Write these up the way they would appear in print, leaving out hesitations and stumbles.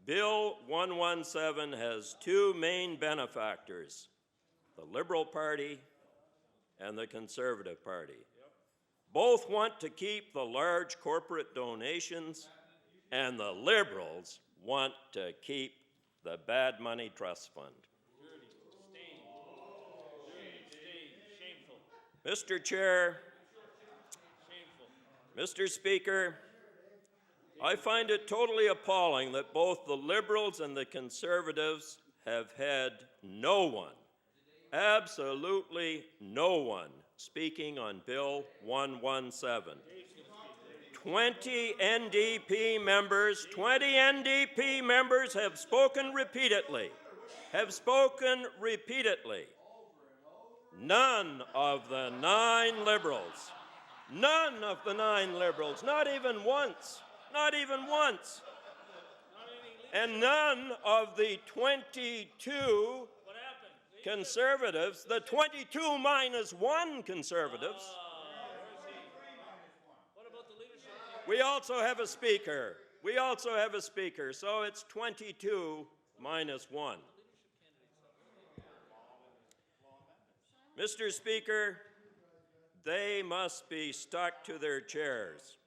Bill 117 has two main benefactors, the Liberal Party and the Conservative Party. Both want to keep the large corporate donations, and the Liberals want to keep the bad money trust fund. Mr. Chair, Mr. Speaker, I find it totally appalling that both the Liberals and the Conservatives have had no one, absolutely no one, speaking on Bill 117. 20 NDP members have spoken repeatedly, None of the 9 Liberals, not even once, and none of the 22 Conservatives, the 22 minus 1 Conservatives. We also have a speaker, so it's 22 minus 1. Mr. Speaker, they must be stuck to their chairs.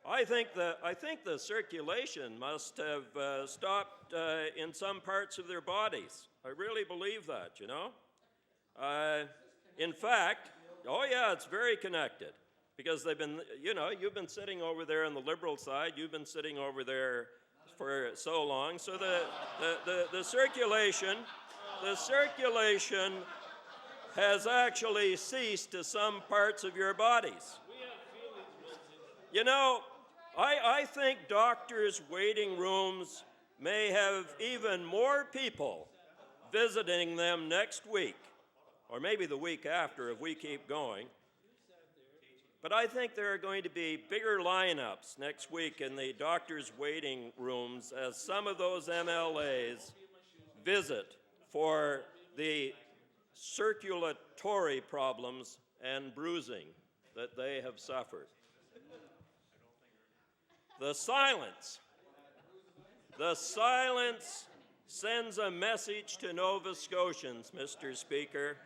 I think the circulation must have stopped in some parts of their bodies. I really believe that, you know. In fact, oh yeah, it's very connected, because they've been, you know, you've been sitting over there on the Liberal side, you've been sitting over there for so long, so the circulation has actually ceased to some parts of your bodies. You know, I think doctors' waiting rooms may have even more people visiting them next week, or maybe the week after if we keep going. But I think there are going to be bigger lineups next week in the doctors' waiting rooms as some of those MLAs visit for the circulatory problems and bruising that they have suffered. The silence sends a message to Nova Scotians, Mr. Speaker.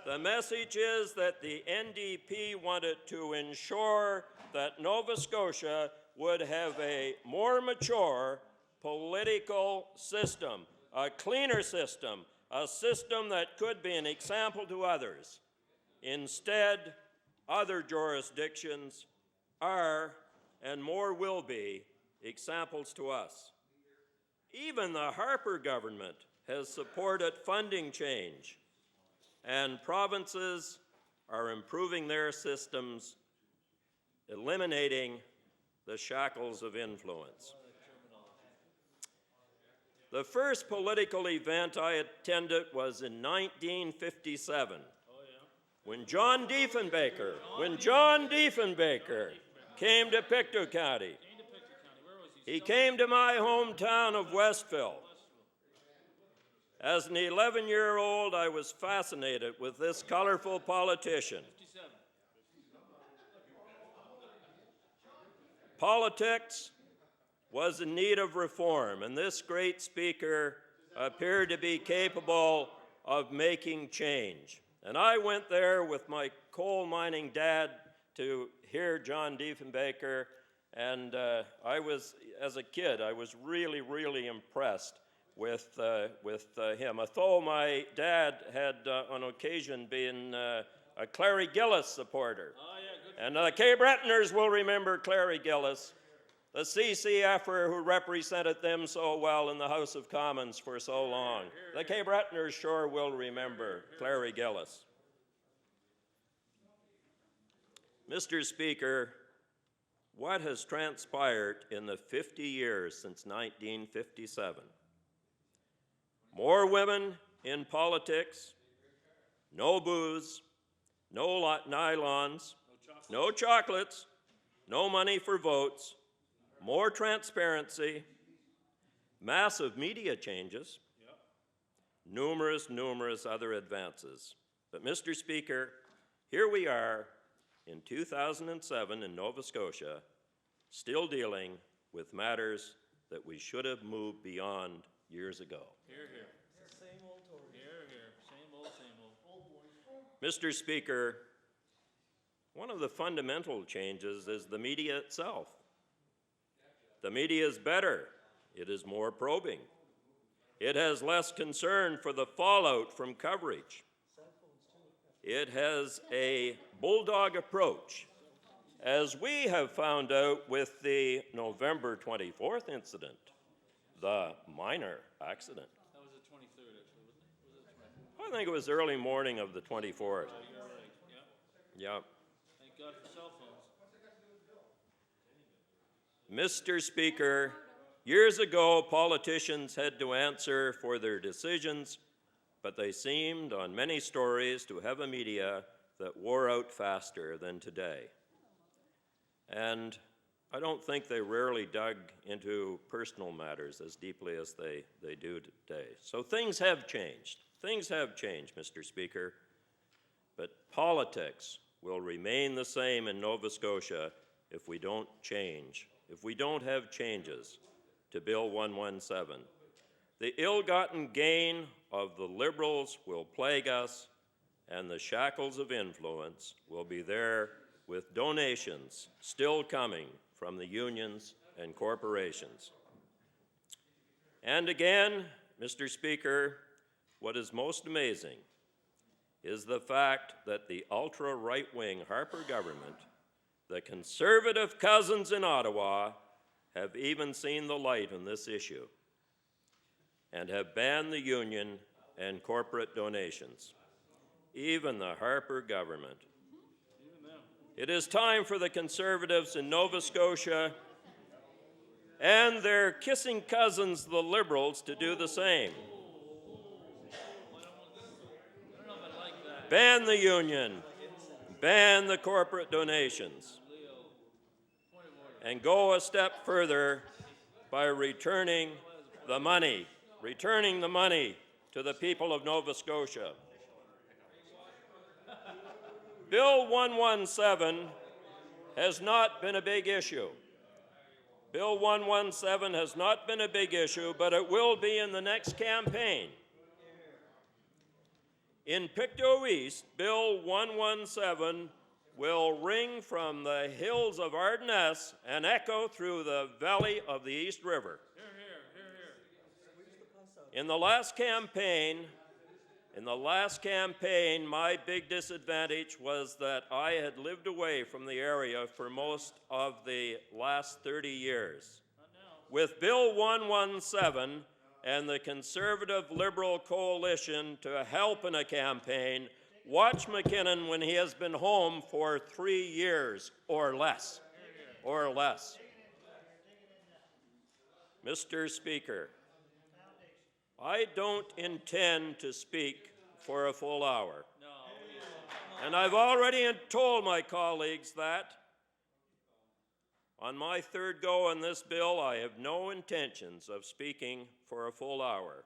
The message is that the NDP wanted to ensure that Nova Scotia would have a more mature political system, a cleaner system, a system that could be an example to others. Instead, other jurisdictions are, and more will be, examples to us. Even the Harper government has supported funding change, and provinces are improving their systems, eliminating the shackles of influence. The first political event I attended was in 1957, when John Diefenbaker came to Pictou County. He came to my hometown of Westville. As an 11-year-old, I was fascinated with this colorful politician. Politics was in need of reform, and this great speaker appeared to be capable of making change. And I went there with my coal mining dad to hear John Diefenbaker, and as a kid, I was really, really impressed with him. Although my dad had on occasion been a Clary Gillis supporter. And the Cape Bretoners will remember Clary Gillis, the CCFer who represented them so well in the House of Commons for so long. The Cape Bretoners sure will remember Clary Gillis. Mr. Speaker, what has transpired in the 50 years since 1957? More women in politics, no booze, no nylons, no chocolates, no money for votes, more transparency, massive media changes, numerous other advances. But Mr. Speaker, here we are, in 2007 in Nova Scotia, still dealing with matters that we should have moved beyond years ago. Hear, hear. Same old Tory. Hear, hear. Same old, same old. Mr. Speaker, one of the fundamental changes is the media itself. The media is better. It is more probing. It has less concern for the fallout from coverage. It has a bulldog approach, as we have found out with the November 24th incident, the minor accident. That was the 23rd, actually, wasn't it? Was it the 24th? I think it was early morning of the 24th. You're right, yeah. Yep. Thank God for cell phones. Mr. Speaker, years ago, politicians had to answer for their decisions, but they seemed, on many stories, to have a media that wore out faster than today. And I don't think they rarely dug into personal matters as deeply as they do today. So things have changed. Things have changed, Mr. Speaker, but politics will remain the same in Nova Scotia if we don't change, if we don't have changes to Bill 117. The ill-gotten gain of the Liberals will plague us, and the shackles of influence will be there with donations still coming from the unions and corporations. And again, Mr. Speaker, what is most amazing is the fact that the ultra-right-wing Harper government, the Conservative cousins in Ottawa, have even seen the light on this issue and have banned the union and corporate donations. Even the Harper government. It is time for the Conservatives in Nova Scotia and their kissing cousins, the Liberals, to do the same. Ban the union, ban the corporate donations, and go a step further by returning the money to the people of Nova Scotia. Bill 117 has not been a big issue. Bill 117 has not been a big issue, but it will be in the next campaign. In Pictou East, Bill 117 will ring from the hills of Ardennes and echo through the valley of the East River. In the last campaign, my big disadvantage was that I had lived away from the area for most of the last 30 years. With Bill 117 and the Conservative-Liberal coalition to help in a campaign, watch McKinnon when he has been home for 3 years or less. Mr. Speaker, I don't intend to speak for a full hour. And I've already told my colleagues that on my third go on this bill, I have no intentions of speaking for a full hour.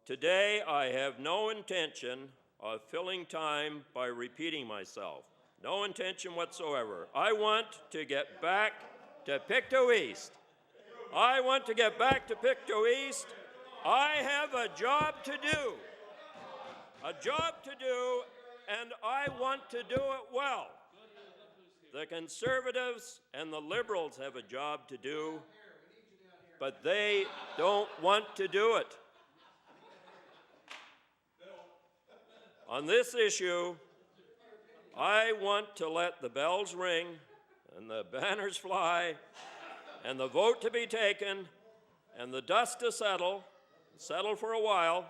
Today, I have no intention of filling time by repeating myself. No intention whatsoever. I want to get back to Pictou East. I have a job to do. And I want to do it well. The Conservatives and the Liberals have a job to do, but they don't want to do it. On this issue, I want to let the bells ring and the banners fly and the vote to be taken and the dust to settle for a while,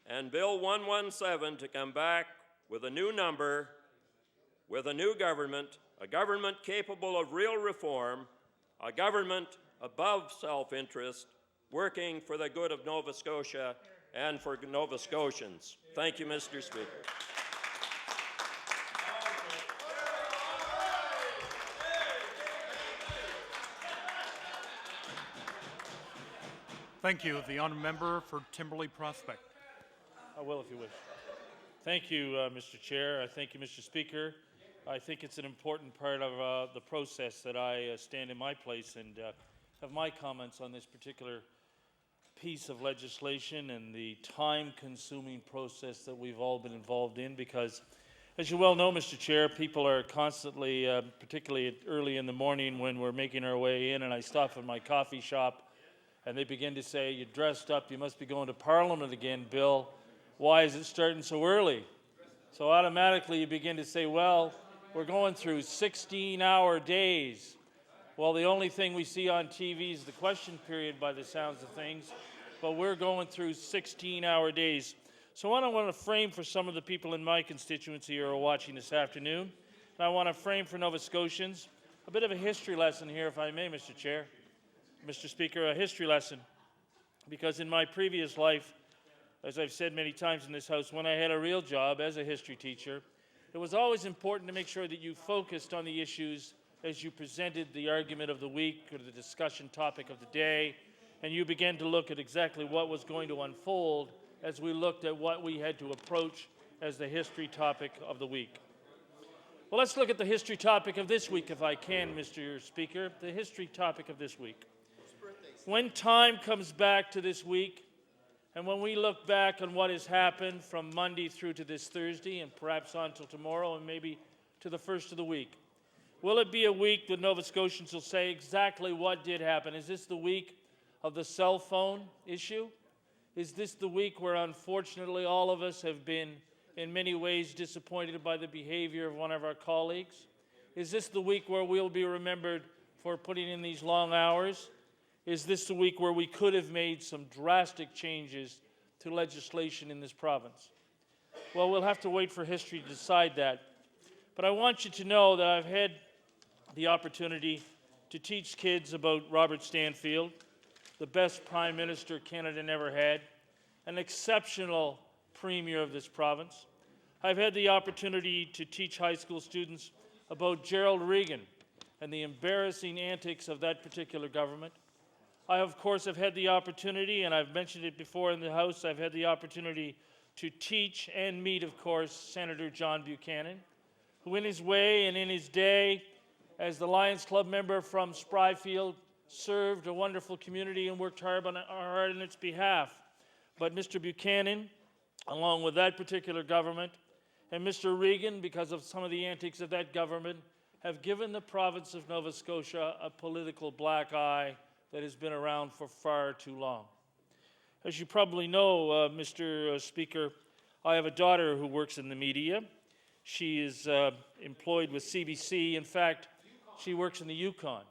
and Bill 117 to come back with a new number, with a new government, a government capable of real reform, a government above self-interest, working for the good of Nova Scotia and for Nova Scotians. Thank you, Mr. Speaker. Thank you. The honourable member for Timberley Prospect. I will, if you wish. Thank you, Mr. Chair. Thank you, Mr. Speaker. I think it's an important part of the process that I stand in my place and have my comments on this particular piece of legislation and the time-consuming process that we've all been involved in, because as you well know, Mr. Chair, people are constantly, particularly early in the morning when we're making our way in and I stop at my coffee shop and they begin to say, "You're dressed up, you must be going to Parliament again, Bill. Why is it starting so early?" So automatically you begin to say, well, we're going through 16-hour days. Well, the only thing we see on TV is the question period by the sounds of things, but we're going through 16-hour days. So what I want to frame for some of the people in my constituency who are watching this afternoon, and I want to frame for Nova Scotians a bit of a history lesson here, if I may, Mr. Chair. Mr. Speaker, a history lesson, because in my previous life, as I've said many times in this House, when I had a real job as a history teacher, it was always important to make sure that you focused on the issues as you presented the argument of the week or the discussion topic of the day, and you began to look at exactly what was going to unfold as we looked at what we had to approach as the history topic of the week. Well, let's look at the history topic of this week, if I can, Mr. Speaker. The history topic of this week. When time comes back to this week, and when we look back on what has happened from Monday through to this Thursday, and perhaps on till tomorrow, and maybe to the first of the week, will it be a week that Nova Scotians will say exactly what did happen? Is this the week of the cell phone issue? Is this the week where, unfortunately, all of us have been, in many ways, disappointed by the behavior of one of our colleagues? Is this the week where we'll be remembered for putting in these long hours? Is this the week where we could have made some drastic changes to legislation in this province? Well, we'll have to wait for history to decide that. But I want you to know that I've had the opportunity to teach kids about Robert Stanfield, the best Prime Minister Canada never had, an exceptional Premier of this province. I've had the opportunity to teach high school students about Gerald Regan and the embarrassing antics of that particular government. I, of course, have had the opportunity, and I've mentioned it before in the House, I've had the opportunity to teach and meet, of course, Senator John Buchanan, who in his way and in his day, as the Lions Club member from Spryfield, served a wonderful community and worked hard on its behalf. But Mr. Buchanan, along with that particular government, and Mr. Regan, because of some of the antics of that government, have given the province of Nova Scotia a political black eye that has been around for far too long. As you probably know, Mr. Speaker, I have a daughter who works in the media. She is employed with CBC. In fact, she works in the Yukon.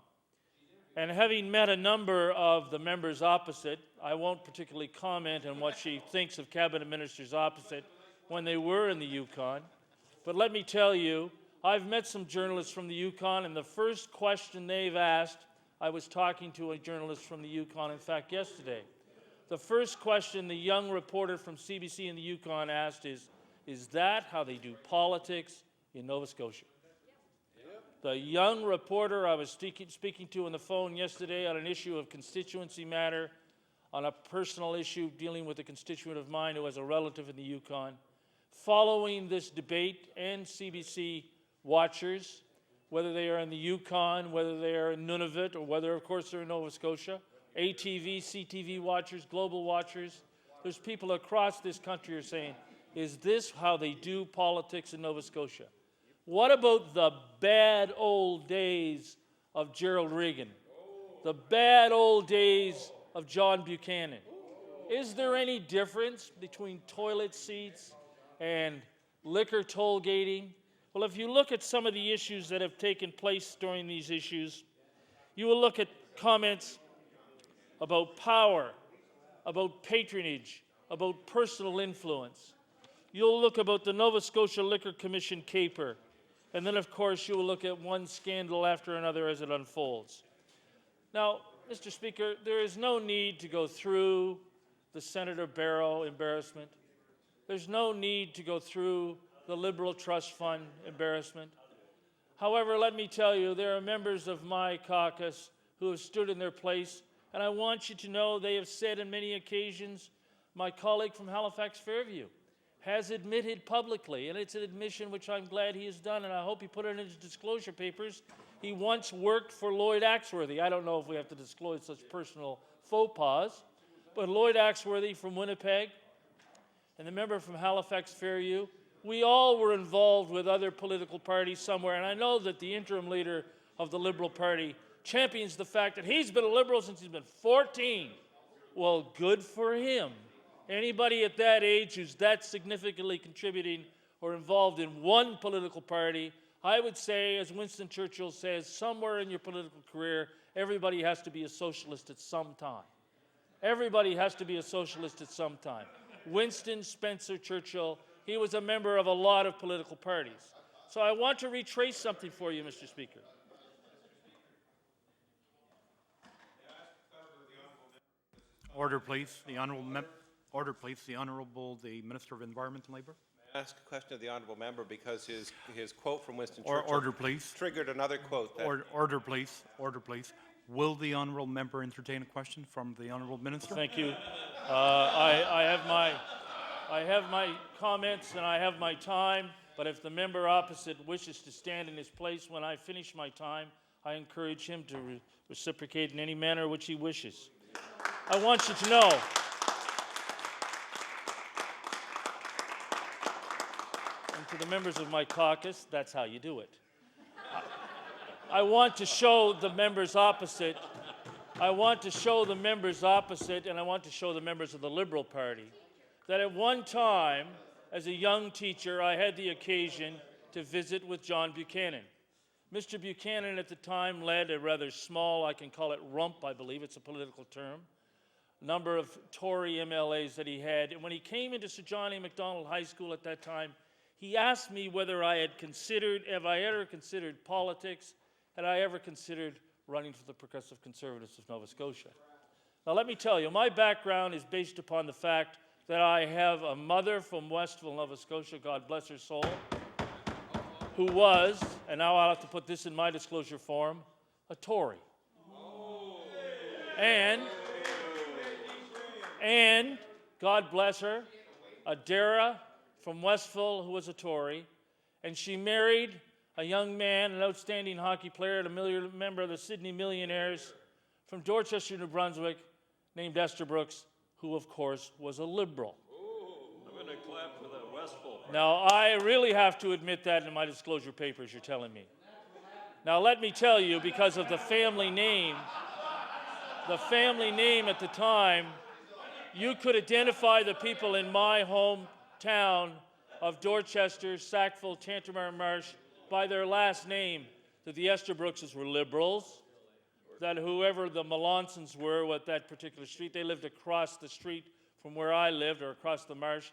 And having met a number of the members opposite, I won't particularly comment on what she thinks of cabinet ministers opposite when they were in the Yukon. But let me tell you, I've met some journalists from the Yukon, and the first question they've asked, I was talking to a journalist from the Yukon, in fact, yesterday. The first question the young reporter from CBC in the Yukon asked is that how they do politics in Nova Scotia? The young reporter I was speaking to on the phone yesterday on an issue of constituency matter, on a personal issue dealing with a constituent of mine who has a relative in the Yukon, following this debate, and CBC watchers, whether they are in the Yukon, whether they are in Nunavut, or whether, of course, they're in Nova Scotia, ATV, CTV watchers, global watchers, there's people across this country who are saying, is this how they do politics in Nova Scotia? What about the bad old days of Gerald Regan? The bad old days of John Buchanan? Is there any difference between toilet seats and liquor toll gating? Well, if you look at some of the issues that have taken place during these issues, you will look at comments about power, about patronage, about personal influence. You'll look about the Nova Scotia Liquor Commission caper, and then, of course, you will look at one scandal after another as it unfolds. Now, Mr. Speaker, there is no need to go through the Senator Barrow embarrassment. There's no need to go through the Liberal Trust Fund embarrassment. However, let me tell you, there are members of my caucus who have stood in their place, and I want you to know they have said on many occasions, my colleague from Halifax Fairview has admitted publicly, and it's an admission which I'm glad he has done, and I hope he put it in his disclosure papers. He once worked for Lloyd Axworthy. I don't know if we have to disclose such personal faux pas, but Lloyd Axworthy from Winnipeg and the member from Halifax Fairview, we all were involved with other political parties somewhere, and I know that the interim leader of the Liberal Party champions the fact that he's been a Liberal since he's been 14. Well, good for him. Anybody at that age who's that significantly contributing or involved in one political party, I would say, as Winston Churchill says, somewhere in your political career, everybody has to be a socialist at some time. Everybody has to be a socialist at some time. Winston Spencer Churchill, he was a member of a lot of political parties. So I want to retrace something for you, Mr. Speaker. Order, please. Order, please. The Honourable, the Minister of Environment and Labour. May I ask a question of the honourable member because his quote from Winston Churchill Order, please. triggered another quote. That Order, please. Order, please. Will the Honourable member entertain a question from the Honourable Minister? Thank you. I have my comments and I have my time, but if the member opposite wishes to stand in his place when I finish my time, I encourage him to reciprocate in any manner which he wishes. I want you to know and to the members of my caucus, that's how you do it. I want to show the members opposite, and I want to show the members of the Liberal Party that at one time, as a young teacher, I had the occasion to visit with John Buchanan. Mr. Buchanan at the time led a rather small, I can call it rump, I believe it's a political term, number of Tory MLAs that he had. And when he came into Sir John A. Macdonald High School at that time, he asked me whether I had ever considered politics, had I ever considered running for the Progressive Conservatives of Nova Scotia. Now let me tell you, my background is based upon the fact that I have a mother from Westville, Nova Scotia, God bless her soul, who was, and now I'll have to put this in my disclosure form, a Tory. And God bless her, a Dara from Westville who was a Tory, and she married a young man, an outstanding hockey player, and a member of the Sydney Millionaires from Dorchester, New Brunswick, named Esther Brooks, who of course was a Liberal. I'm going to clap for the Westville. Now, I really have to admit that in my disclosure papers, you're telling me. Now, let me tell you, because of the family name at the time, you could identify the people in my hometown of Dorchester, Sackville, Tantramar Marsh by their last name, that the Esterbrookses were Liberals, that whoever the Melancons were at that particular street, they lived across the street from where I lived, or across the marsh,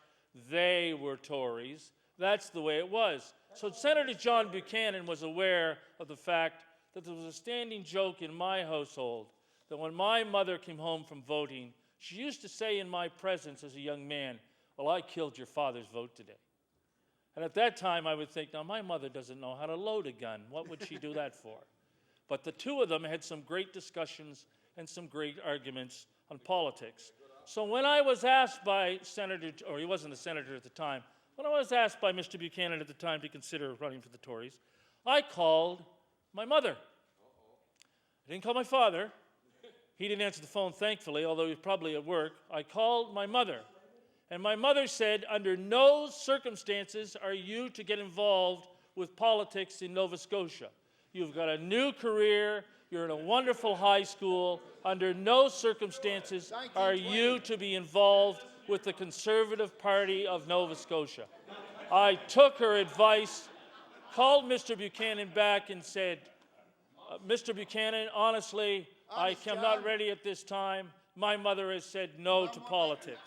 they were Tories. That's the way it was. So Senator John Buchanan was aware of the fact that there was a standing joke in my household that when my mother came home from voting, she used to say in my presence as a young man, "Well, I killed your father's vote today." And at that time, I would think, now my mother doesn't know how to load a gun. What would she do that for? But the two of them had some great discussions and some great arguments on politics. So when I was asked by Senator, or he wasn't a senator at the time, when I was asked by Mr. Buchanan at the time to consider running for the Tories, I called my mother. I didn't call my father. He didn't answer the phone, thankfully, although he was probably at work. I called my mother. And my mother said, under no circumstances are you to get involved with politics in Nova Scotia. You've got a new career. You're in a wonderful high school. Under no circumstances are you to be involved with the Conservative Party of Nova Scotia. I took her advice, called Mr. Buchanan back and said, Mr. Buchanan, honestly, I am not ready at this time. My mother has said no to politics.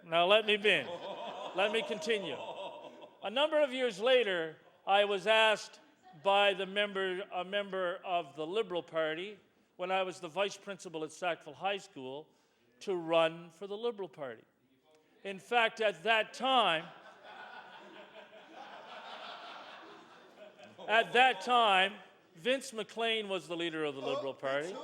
Now let me continue. A number of years later, I was asked by a member of the Liberal Party, when I was the vice principal at Sackville High School, to run for the Liberal Party. In fact, at that time, Vince McLean was the leader of the Liberal Party.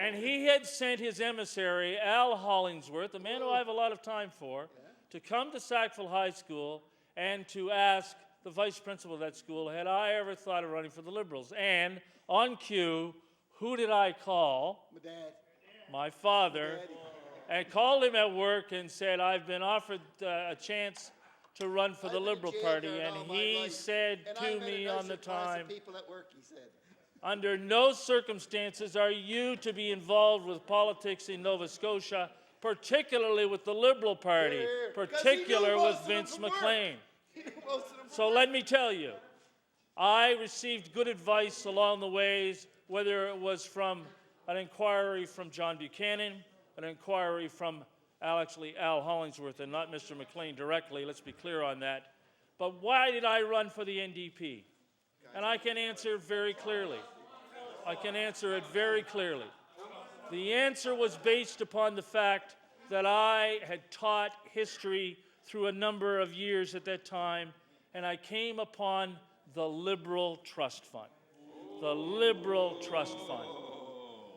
And he had sent his emissary, Al Hollingsworth, a man who I have a lot of time for, to come to Sackville High School and to ask the vice principal of that school, had I ever thought of running for the Liberals? And on cue, who did I call? My dad. My father. And called him at work and said, I've been offered a chance to run for the I've been Liberal jailed Party. there And all my he life. said And I to met me a on the nicer class of time, people at work, he said. under no circumstances are you to be involved with politics in Nova Scotia, particularly with the Liberal Party, Here, here. 'Cause he particular knew with most of them Vince from work. McLean. He knew most of them from So work. let me tell you, I received good advice along the ways, whether it was from an inquiry from John Buchanan, an inquiry from Al Hollingsworth and not Mr. McLean directly, let's be clear on that. But why did I run for the NDP? And I can answer very clearly. I can answer it very clearly. The answer was based upon the fact that I had taught history through a number of years at that time, and I came upon the Liberal Trust Fund. The Liberal Trust Fund.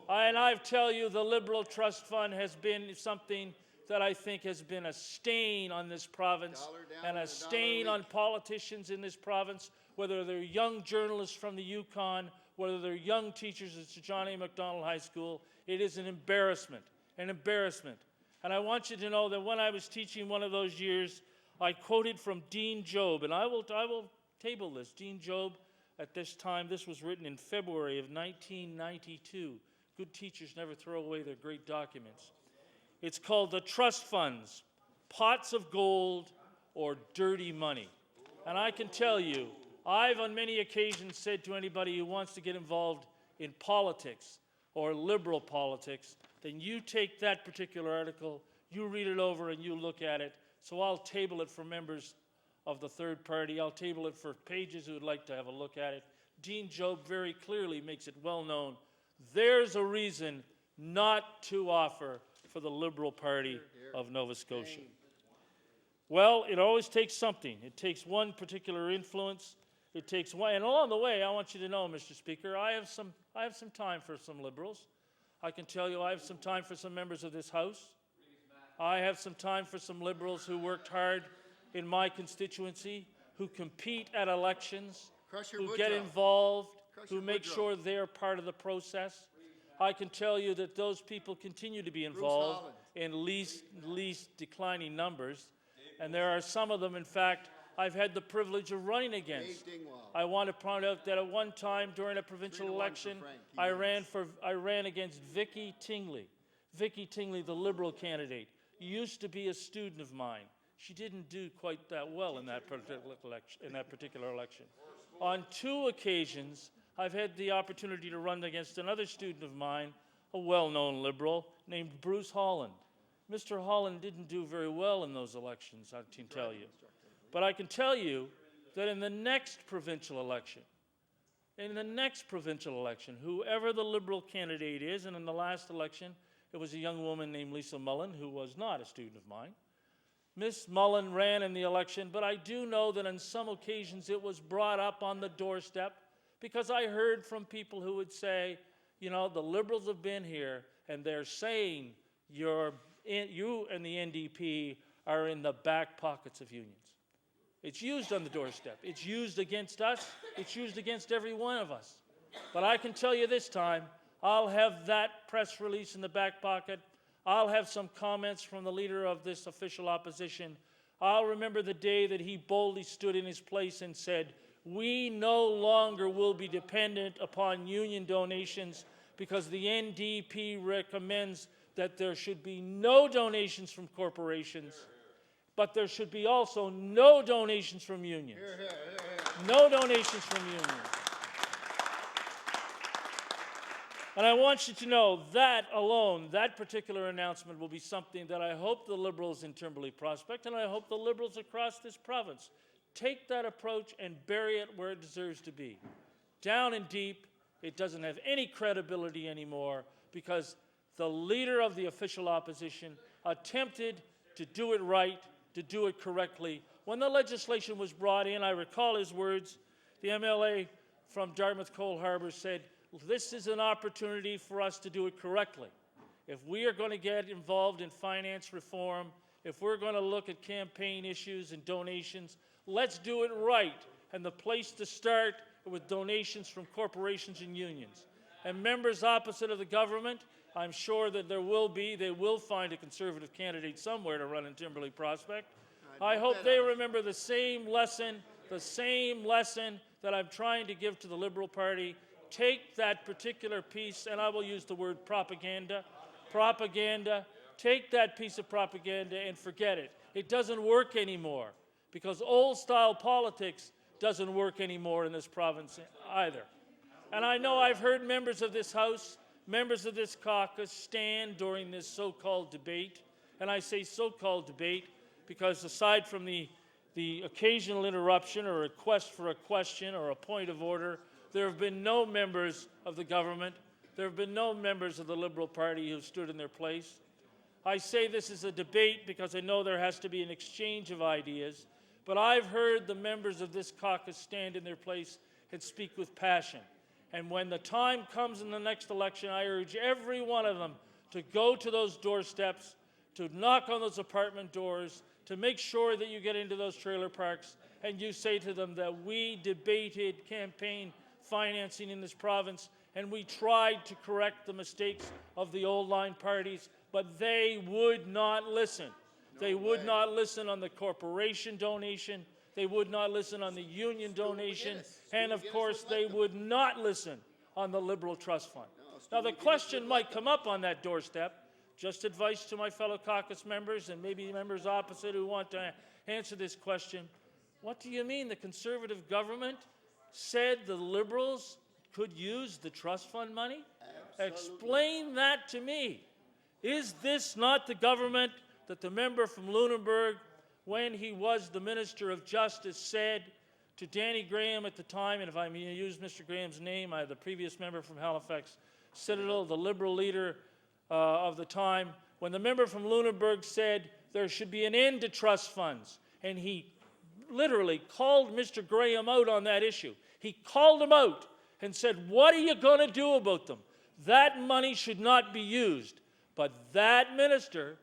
And I tell you, the Liberal Trust Fund has been something that I think has been a stain on this province Dollar down and a and a stain dollar a on politicians in this province, whether they're young journalists from the Yukon, whether they're young teachers at Sir John A. Macdonald High School. It is an embarrassment, an embarrassment. And I want you to know that when I was teaching one of those years, I quoted from Dean Job, and I will table this. Dean Job, at this time, this was written in February of 1992. Good teachers never throw away their great documents. It's called The Trust Funds, Pots of Gold or Dirty Money. And I can tell you, I've on many occasions said to anybody who wants to get involved in politics or liberal politics, then you take that particular article, you read it over and you look at it. So I'll table it for members of the third party. I'll table it for pages who would like to have a look at it. Dean Job very clearly makes it well known. There's a reason not to offer for the Liberal Party of Nova Scotia. Well, it always takes something. It takes one particular influence. It takes one, and along the way, I want you to know, Mr. Speaker, I have some time for some Liberals. I can tell you I have some time for some members of this House. I have some time for some Liberals who worked hard in my constituency, who compete at elections, Crusher who get Woodrow. involved, Crusher who make Woodrow. sure they're part of the process. I can tell you that those people continue to be involved Holland. in least declining numbers. And there are some of them, in fact, I've had the privilege of running against. Dave Dingwall. I want to point out that at one time during a provincial 3-1 for election, Frank. I ran against Vicky Tingley. Vicky Tingley, the Liberal candidate, used to be a student of mine. She didn't do quite that well in that particular election. On two occasions, I've had the opportunity to run against another student of mine, a well-known Liberal, named Bruce Holland. Mr. Holland didn't do very well in those elections, I can tell you. But I can tell you that in the next provincial election, whoever the Liberal candidate is, and in the last election, it was a young woman named Lisa Mullen, who was not a student of mine. Miss Mullen ran in the election, but I do know that on some occasions it was brought up on the doorstep because I heard from people who would say, you know, the Liberals have been here and they're saying you and the NDP are in the back pockets of unions. It's used on the doorstep. It's used against us. It's used against every one of us. But I can tell you this time, I'll have that press release in the back pocket. I'll have some comments from the leader of this official opposition. I'll remember the day that he boldly stood in his place and said, we no longer will be dependent upon union donations because the NDP recommends that there should be no donations from corporations, but there should be also no donations from unions. No donations from unions. And I want you to know that alone, that particular announcement will be something that I hope the Liberals in Timberley Prospect and I hope the Liberals across this province take that approach and bury it where it deserves to be. Down and deep, it doesn't have any credibility anymore because the leader of the official opposition attempted to do it right, to do it correctly. When the legislation was brought in, I recall his words, the MLA from Dartmouth Coal Harbour said, this is an opportunity for us to do it correctly. If we are going to get involved in finance reform, if we're going to look at campaign issues and donations, let's do it right. And the place to start with donations from corporations and unions. And members opposite of the government, I'm sure that they will find a Conservative candidate somewhere to run in Timberley Prospect. I hope they remember the same lesson that I'm trying to give to the Liberal Party. Take that particular piece, and I will use the word propaganda, take that piece of propaganda and forget it. It doesn't work anymore, because old-style politics doesn't work anymore in this province either. And I know I've heard members of this House, members of this caucus stand during this so-called debate, and I say so-called debate because aside from the occasional interruption or request for a question or a point of order, there have been no members of the government, there have been no members of the Liberal Party who stood in their place. I say this is a debate because I know there has to be an exchange of ideas, but I've heard the members of this caucus stand in their place and speak with passion. And when the time comes in the next election, I urge every one of them to go to those doorsteps, to knock on those apartment doors, to make sure that you get into those trailer parks, and you say to them that we debated campaign financing in this province, and we tried to correct the mistakes of the old line parties, but they would not listen. They would not listen on the corporation donation. They would not listen on the union donation. And of course, they would not listen on the Liberal Trust Fund. Now, the question might come up on that doorstep. Just advice to my fellow caucus members and maybe members opposite who want to answer this question. What do you mean the Conservative government said the Liberals could use the trust fund money? Explain that to me. Is this not the government that the member from Lunenburg, when he was the Minister of Justice, said to Danny Graham at the time, and if I may use Mr. Graham's name, the previous member from Halifax Citadel, the Liberal leader of the time, when the member from Lunenburg said there should be an end to trust funds, and he literally called Mr. Graham out on that issue. He called him out and said, what are you going to do about them? That money should not be used. But that minister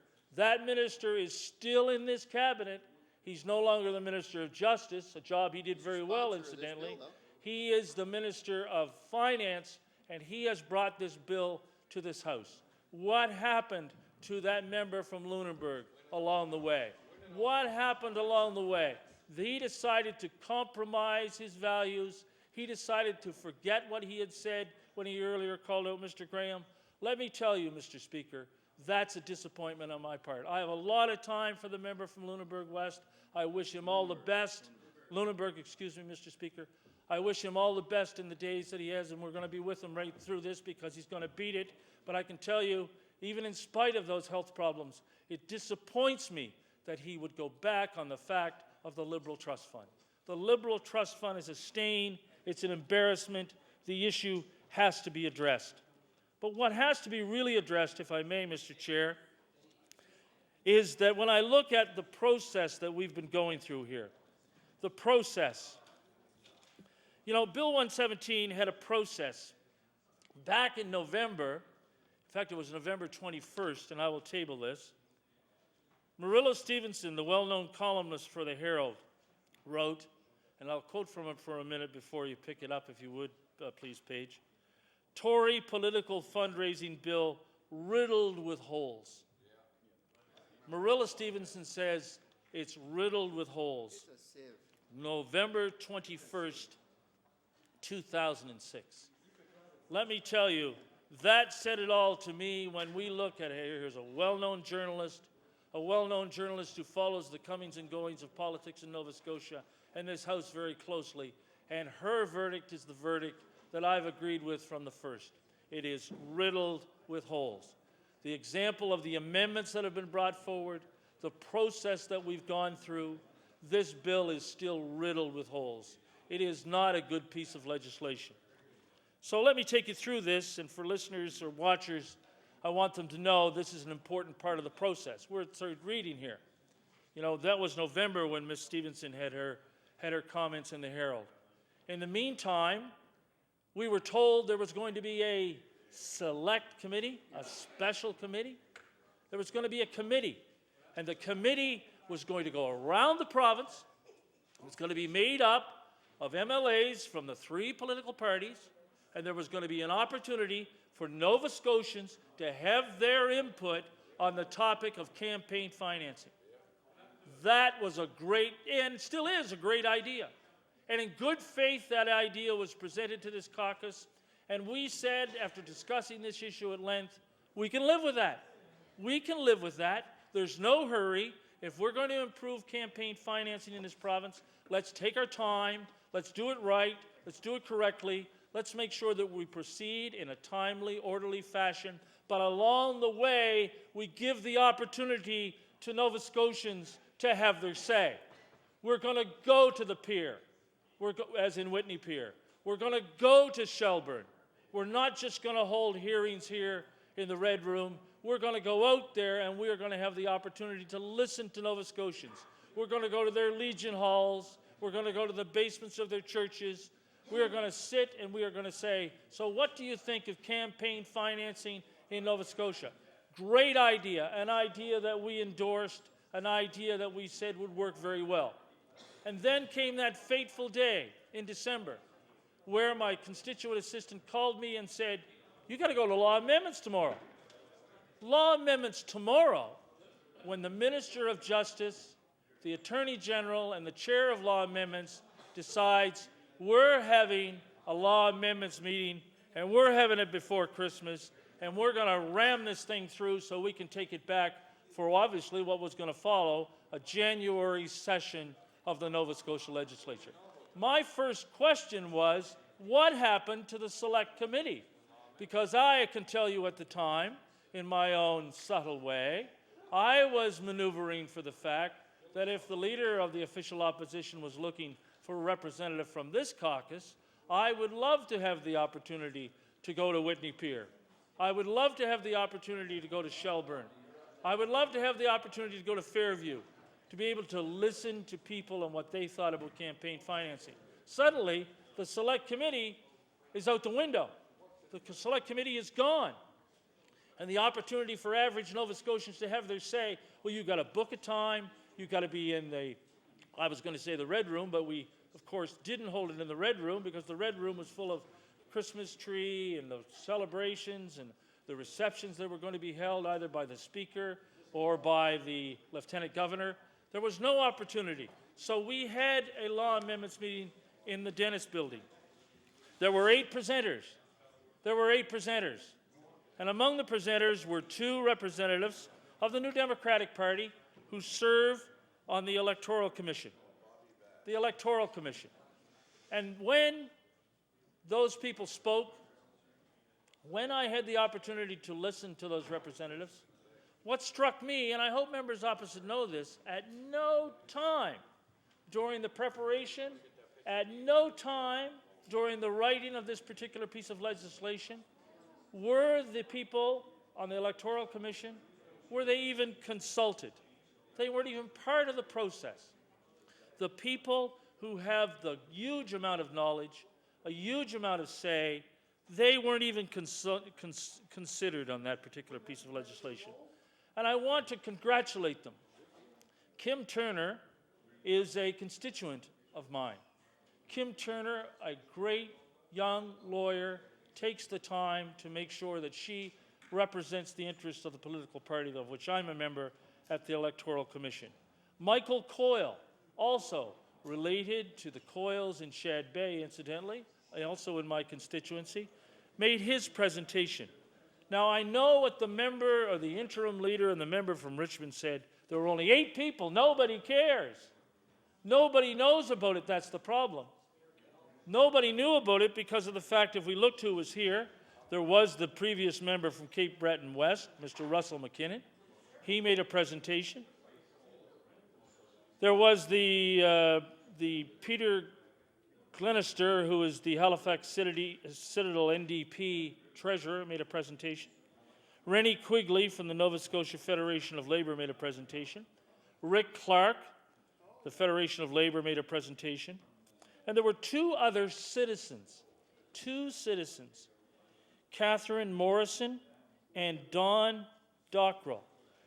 is still in this cabinet. He's no longer the Minister of Justice, a job he did very well, incidentally. He is the Minister of Finance, and he has brought this bill to this House. What happened to that member from Lunenburg along the way? What happened along the way? He decided to compromise his values. He decided to forget what he had said when he earlier called out Mr. Graham. Let me tell you, Mr. Speaker, that's a disappointment on my part. I have a lot of time for the member from Lunenburg West. I wish him all the best. Lunenburg, excuse me, Mr. Speaker. I wish him all the best in the days that he has, and we're going to be with him right through this because he's going to beat it. But I can tell you, even in spite of those health problems, it disappoints me that he would go back on the fact of the Liberal Trust Fund. The Liberal Trust Fund is a stain. It's an embarrassment. The issue has to be addressed. But what has to be really addressed, if I may, Mr. Chair, is that when I look at the process that we've been going through here, the process. You know, Bill 117 had a process. Back in November, in fact, it was November 21st, and I will table this, Murillo Stevenson, the well-known columnist for the Herald, wrote, and I'll quote from it for a minute before you pick it up, if you would, please, Paige. Tory political fundraising bill riddled with holes. Murillo Stevenson says it's riddled with holes. November 21st, 2006. Let me tell you, that said it all to me when we look at here's a well-known journalist who follows the comings and goings of politics in Nova Scotia and this House very closely, and her verdict is the verdict that I've agreed with from the first. It is riddled with holes. The example of the amendments that have been brought forward, the process that we've gone through, this bill is still riddled with holes. It is not a good piece of legislation. So let me take you through this, and for listeners or watchers, I want them to know this is an important part of the process. We're at third reading here. You know, that was November when Ms. Stevenson had her comments in the Herald. In the meantime, We were told there was going to be a select committee, a special committee. There was going to be a committee, and the committee was going to go around the province. It was going to be made up of MLAs from the 3 political parties, and there was going to be an opportunity for Nova Scotians to have their input on the topic of campaign financing. That was a great, and still is a great idea. And in good faith, that idea was presented to this caucus, and we said, after discussing this issue at length, we can live with that. We can live with that. There's no hurry. If we're going to improve campaign financing in this province, let's take our time, let's do it right, let's do it correctly, let's make sure that we proceed in a timely, orderly fashion, but along the way, we give the opportunity to Nova Scotians to have their say. We're going to go to the pier, as in Whitney Pier. We're going to go to Shelburne. We're not just going to hold hearings here in the Red Room. We're going to go out there and we are going to have the opportunity to listen to Nova Scotians. We're going to go to their Legion halls. We're going to go to the basements of their churches. We are going to sit and we are going to say, so what do you think of campaign financing in Nova Scotia? Great idea, an idea that we endorsed, an idea that we said would work very well. And then came that fateful day in December where my constituent assistant called me and said, you got to go to law amendments tomorrow. Law amendments tomorrow, when the Minister of Justice, the Attorney General, and the Chair of Law Amendments decides we're having a law amendments meeting and we're having it before Christmas and we're going to ram this thing through so we can take it back for obviously what was going to follow a January session of the Nova Scotia Legislature. My first question was, what happened to the Select Committee? Because I can tell you at the time, in my own subtle way, I was maneuvering for the fact that if the leader of the official opposition was looking for a representative from this caucus, I would love to have the opportunity to go to Whitney Pier. I would love to have the opportunity to go to Shelburne. I would love to have the opportunity to go to Fairview, to be able to listen to people and what they thought about campaign financing. Suddenly, the Select Committee is out the window. The Select Committee is gone. And the opportunity for average Nova Scotians to have their say, well, you've got to book a time, you've got to be in the, I was going to say the Red Room, but we, of course, didn't hold it in the Red Room because the Red Room was full of Christmas tree and the celebrations and the receptions that were going to be held either by the Speaker or by the Lieutenant Governor. There was no opportunity. So we had a law amendments meeting in the Dennis Building. There were 8 presenters. And among the presenters were 2 representatives of the New Democratic Party who serve on the Electoral Commission. The Electoral Commission. And when those people spoke, when I had the opportunity to listen to those representatives, what struck me, and I hope members opposite know this, at no time during the preparation, at no time during the writing of this particular piece of legislation, were the people on the Electoral Commission, were they even consulted? They weren't even part of the process. The people who have the huge amount of knowledge, a huge amount of say, they weren't even considered on that particular piece of legislation. And I want to congratulate them. Kim Turner is a constituent of mine. Kim Turner, a great young lawyer, takes the time to make sure that she represents the interests of the political party of which I'm a member at the Electoral Commission. Michael Coyle, also related to the Coyles in Shad Bay, incidentally, also in my constituency, made his presentation. Now, I know what the member or the interim leader and the member from Richmond said. There were only 8 people. Nobody cares. Nobody knows about it. That's the problem. Nobody knew about it because of the fact, if we looked who was here, there was the previous member from Cape Breton West, Mr. Russell McKinnon. He made a presentation. There was the Peter Glenister, who is the Halifax Citadel NDP treasurer, made a presentation. Rennie Quigley from the Nova Scotia Federation of Labour made a presentation. Rick Clark, the Federation of Labour, made a presentation. And there were 2 other citizens 2 citizens, Catherine Morrison and Don Dockrell,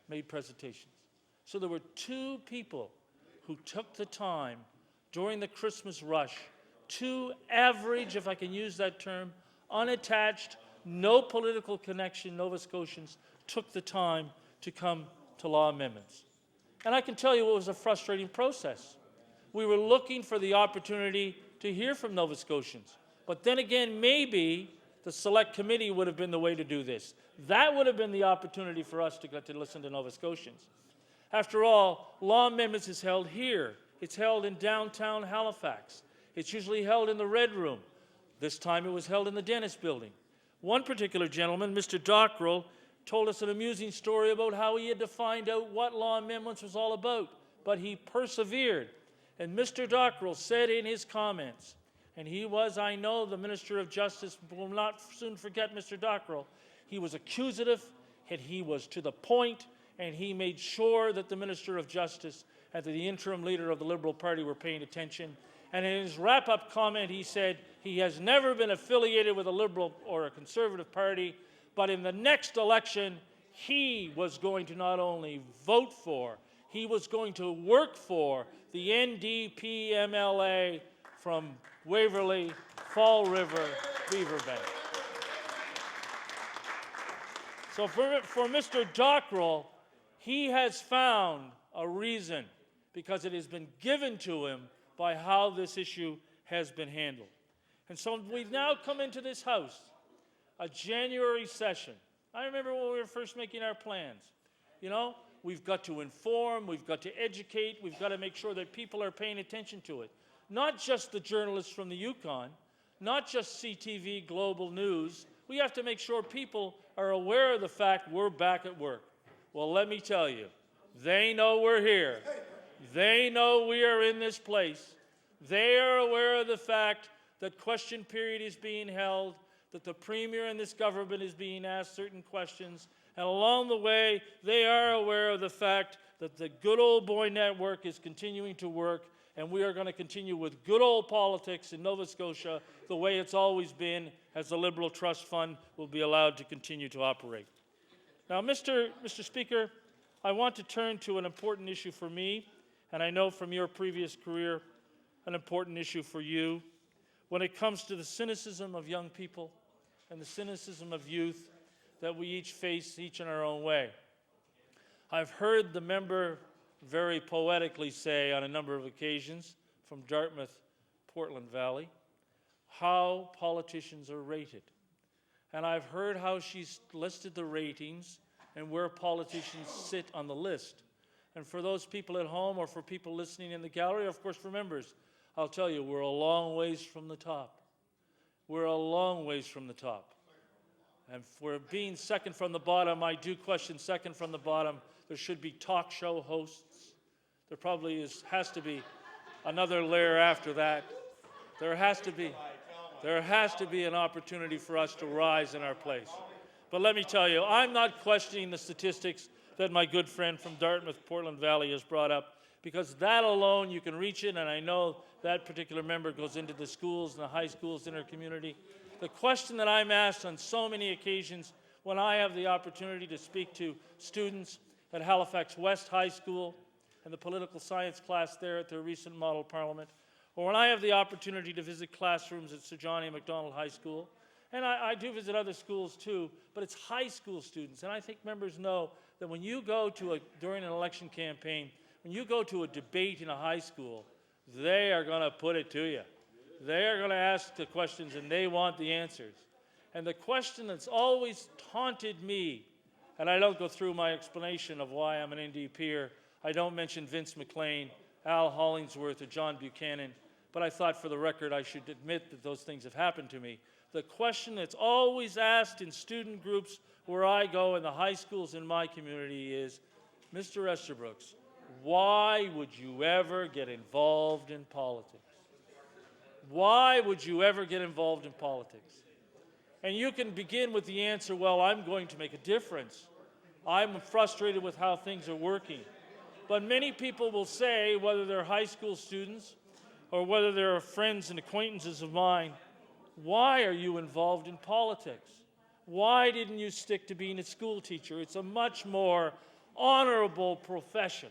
made presentations. So there were 2 people who took the time during the Christmas rush, 2 average, if I can use that term, unattached, no political connection Nova Scotians took the time to come to law amendments. And I can tell you it was a frustrating process. We were looking for the opportunity to hear from Nova Scotians. But then again, maybe the select committee would have been the way to do this. That would have been the opportunity for us to get to listen to Nova Scotians. After all, law amendments is held here. It's held in downtown Halifax. It's usually held in the Red Room. This time it was held in the Dennis Building. One particular gentleman, Mr. Dockrell, told us an amusing story about how he had to find out what law amendments was all about, but he persevered. And Mr. Dockrell said in his comments, and he was, I know, the Minister of Justice will not soon forget Mr. Dockrell, he was accusative, and he was to the point, and he made sure that the Minister of Justice and the interim leader of the Liberal Party were paying attention. And in his wrap-up comment, he said he has never been affiliated with a Liberal or a Conservative party, but in the next election, he was going to not only vote for, he was going to work for the NDP MLA from Waverley, Fall River, Beaverbank. So for Mr. Dockrell, he has found a reason because it has been given to him by how this issue has been handled. And so we've now come into this House, a January session. I remember when we were first making our plans. You know, we've got to inform, we've got to educate, we've got to make sure that people are paying attention to it. Not just the journalists from the Yukon, not just CTV Global News. We have to make sure people are aware of the fact we're back at work. Well, let me tell you, they know we're here. They know we are in this place. They are aware of the fact that question period is being held, that the Premier and this government is being asked certain questions, and along the way, they are aware of the fact that the good old boy network is continuing to work, and we are going to continue with good old politics in Nova Scotia the way it's always been, as the Liberal Trust Fund will be allowed to continue to operate. Now, Mr. Speaker, I want to turn to an important issue for me, and I know from your previous career, an important issue for you, when it comes to the cynicism of young people and the cynicism of youth that we each face, each in our own way. I've heard the member very poetically say on a number of occasions from Dartmouth, Portland Valley, how politicians are rated. And I've heard how she's listed the ratings and where politicians sit on the list. And for those people at home or for people listening in the gallery, of course, for members, I'll tell you, we're a long ways from the top. We're a long ways from the top. And for being second from the bottom, I do question second from the bottom. There should be talk show hosts. There probably has to be another layer after that. There has to be an opportunity for us to rise in our place. But let me tell you, I'm not questioning the statistics that my good friend from Dartmouth, Portland Valley has brought up, because that alone, you can reach it, and I know that particular member goes into the schools and the high schools in her community. The question that I'm asked on so many occasions when I have the opportunity to speak to students at Halifax West High School and the political science class there at their recent model parliament, or when I have the opportunity to visit classrooms at Sir John A. Macdonald High School, and I do visit other schools too, but it's high school students, and I think members know that when you go to during an election campaign, when you go to a debate in a high school, they are going to put it to you. They are going to ask the questions, and they want the answers. And the question that's always taunted me, and I don't go through my explanation of why I'm an NDPer, I don't mention Vince McLean, Al Hollingsworth, or John Buchanan, but I thought for the record I should admit that those things have happened to me. The question that's always asked in student groups where I go in the high schools in my community is, Mr. Esterbrooks, why would you ever get involved in politics? Why would you ever get involved in politics? And you can begin with the answer, well, I'm going to make a difference. I'm frustrated with how things are working. But many people will say, whether they're high school students or whether they're friends and acquaintances of mine, Why are you involved in politics? Why didn't you stick to being a school teacher? It's a much more honorable profession.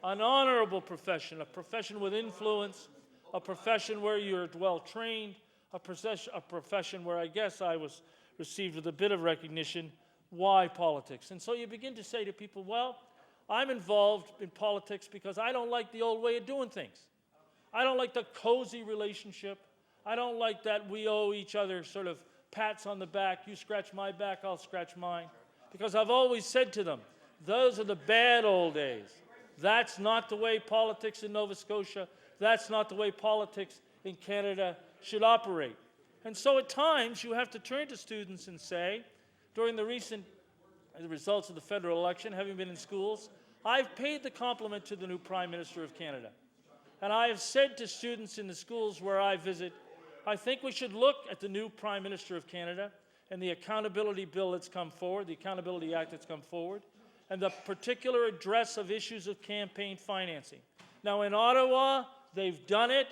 An honorable profession, a profession with influence, a profession where you're well trained, a profession where I guess I was received with a bit of recognition. Why politics? And so you begin to say to people, well, I'm involved in politics because I don't like the old way of doing things. I don't like the cozy relationship. I don't like that we owe each other sort of pats on the back. You scratch my back, I'll scratch mine. Because I've always said to them, those are the bad old days. That's not the way politics in Nova Scotia, that's not the way politics in Canada should operate. And so at times you have to turn to students and say, during the recent results of the federal election, having been in schools, I've paid the compliment to the new Prime Minister of Canada. And I have said to students in the schools where I visit, I think we should look at the new Prime Minister of Canada and the accountability bill that's come forward, the Accountability Act that's come forward, and the particular address of issues of campaign financing. Now in Ottawa, they've done it,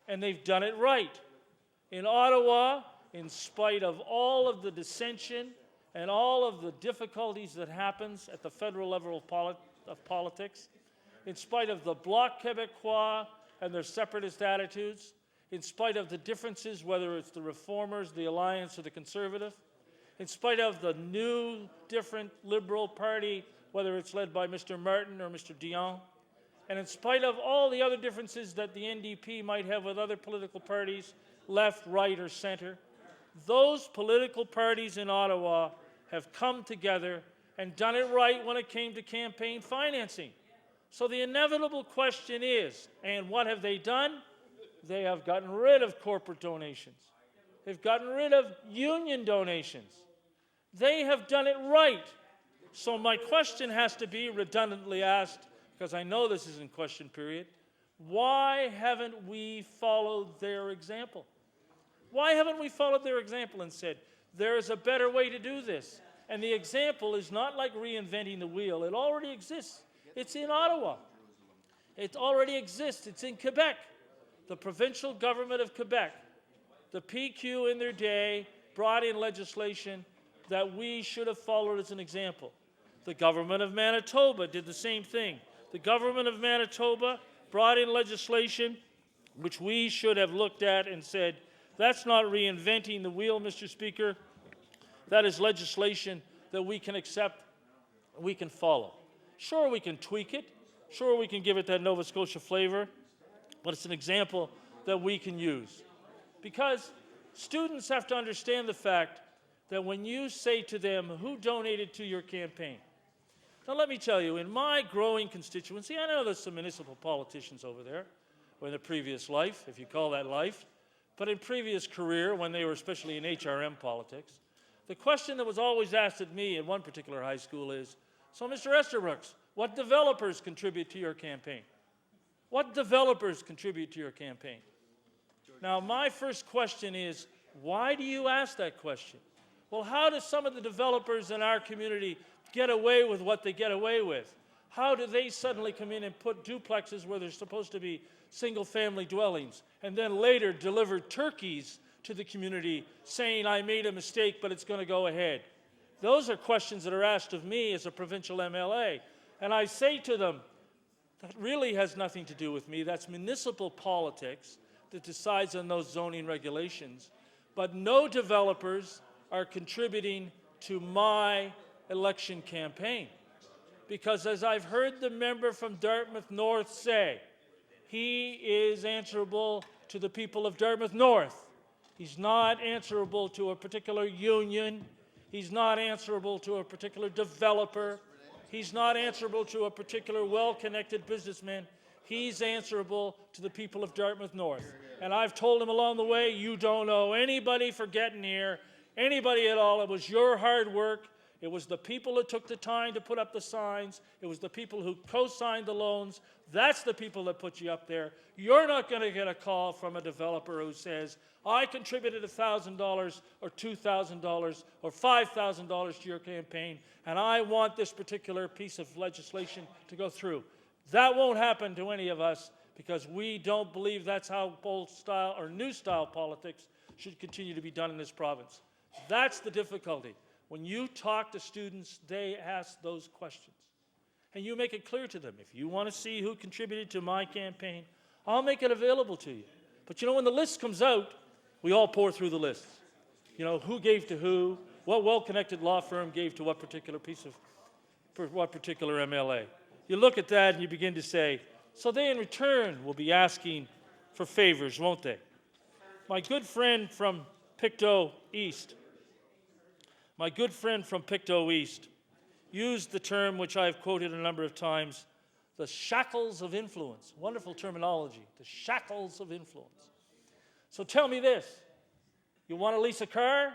and they've done it right. In Ottawa, in spite of all of the dissension and all of the difficulties that happens at the federal level of politics, in spite of the Bloc Québécois and their separatist attitudes, in spite of the differences, whether it's the Reformers, the Alliance, or the Conservative, in spite of the new, different Liberal Party, whether it's led by Mr. Martin or Mr. Dion, and in spite of all the other differences that the NDP might have with other political parties, left, right, or center, those political parties in Ottawa have come together and done it right when it came to campaign financing. So the inevitable question is, and what have they done? They have gotten rid of corporate donations. They've gotten rid of union donations. They have done it right. So my question has to be redundantly asked, because I know this is in question period, why haven't we followed their example? Why haven't we followed their example and said, there is a better way to do this? And the example is not like reinventing the wheel. It already exists. It's in Ottawa. It already exists. It's in Quebec. The provincial government of Quebec, the PQ in their day, brought in legislation that we should have followed as an example. The government of Manitoba did the same thing. The government of Manitoba brought in legislation which we should have looked at and said, that's not reinventing the wheel, Mr. Speaker. That is legislation that we can accept, we can follow. Sure, we can tweak it. Sure, we can give it that Nova Scotia flavor, but it's an example that we can use. Because students have to understand the fact that when you say to them, who donated to your campaign? Now let me tell you, in my growing constituency, I know there's some municipal politicians over there, or in the previous life, if you call that life, but in previous career, when they were especially in HRM politics, the question that was always asked at me at one particular high school is, so Mr. Esterbrooks, what developers contribute to your campaign? What developers contribute to your campaign? Now, my first question is, why do you ask that question? Well, how do some of the developers in our community get away with what they get away with? How do they suddenly come in and put duplexes where they're supposed to be single-family dwellings, and then later deliver turkeys to the community saying, I made a mistake, but it's going to go ahead? Those are questions that are asked of me as a provincial MLA. And I say to them, that really has nothing to do with me. That's municipal politics that decides on those zoning regulations. But no developers are contributing to my election campaign. Because as I've heard the member from Dartmouth North say, he is answerable to the people of Dartmouth North. He's not answerable to a particular union. He's not answerable to a particular developer. He's not answerable to a particular well-connected businessman. He's answerable to the people of Dartmouth North. And I've told him along the way, you don't owe anybody for getting here, anybody at all. It was your hard work. It was the people that took the time to put up the signs. It was the people who co-signed the loans. That's the people that put you up there. You're not going to get a call from a developer who says, I contributed $1,000 or $2,000 or $5,000 to your campaign, and I want this particular piece of legislation to go through. That won't happen to any of us because we don't believe that's how old style or new style politics should continue to be done in this province. That's the difficulty. When you talk to students, they ask those questions. And you make it clear to them. If you want to see who contributed to my campaign, I'll make it available to you. But you know, when the list comes out, we all pour through the list. You know, who gave to who, what well-connected law firm gave to what particular for what particular MLA. You look at that and you begin to say, so they in return will be asking for favors, won't they? My good friend from Pictou East, used the term which I've quoted a number of times, the shackles of influence. Wonderful terminology, the shackles of influence. So tell me this, you want to lease a car?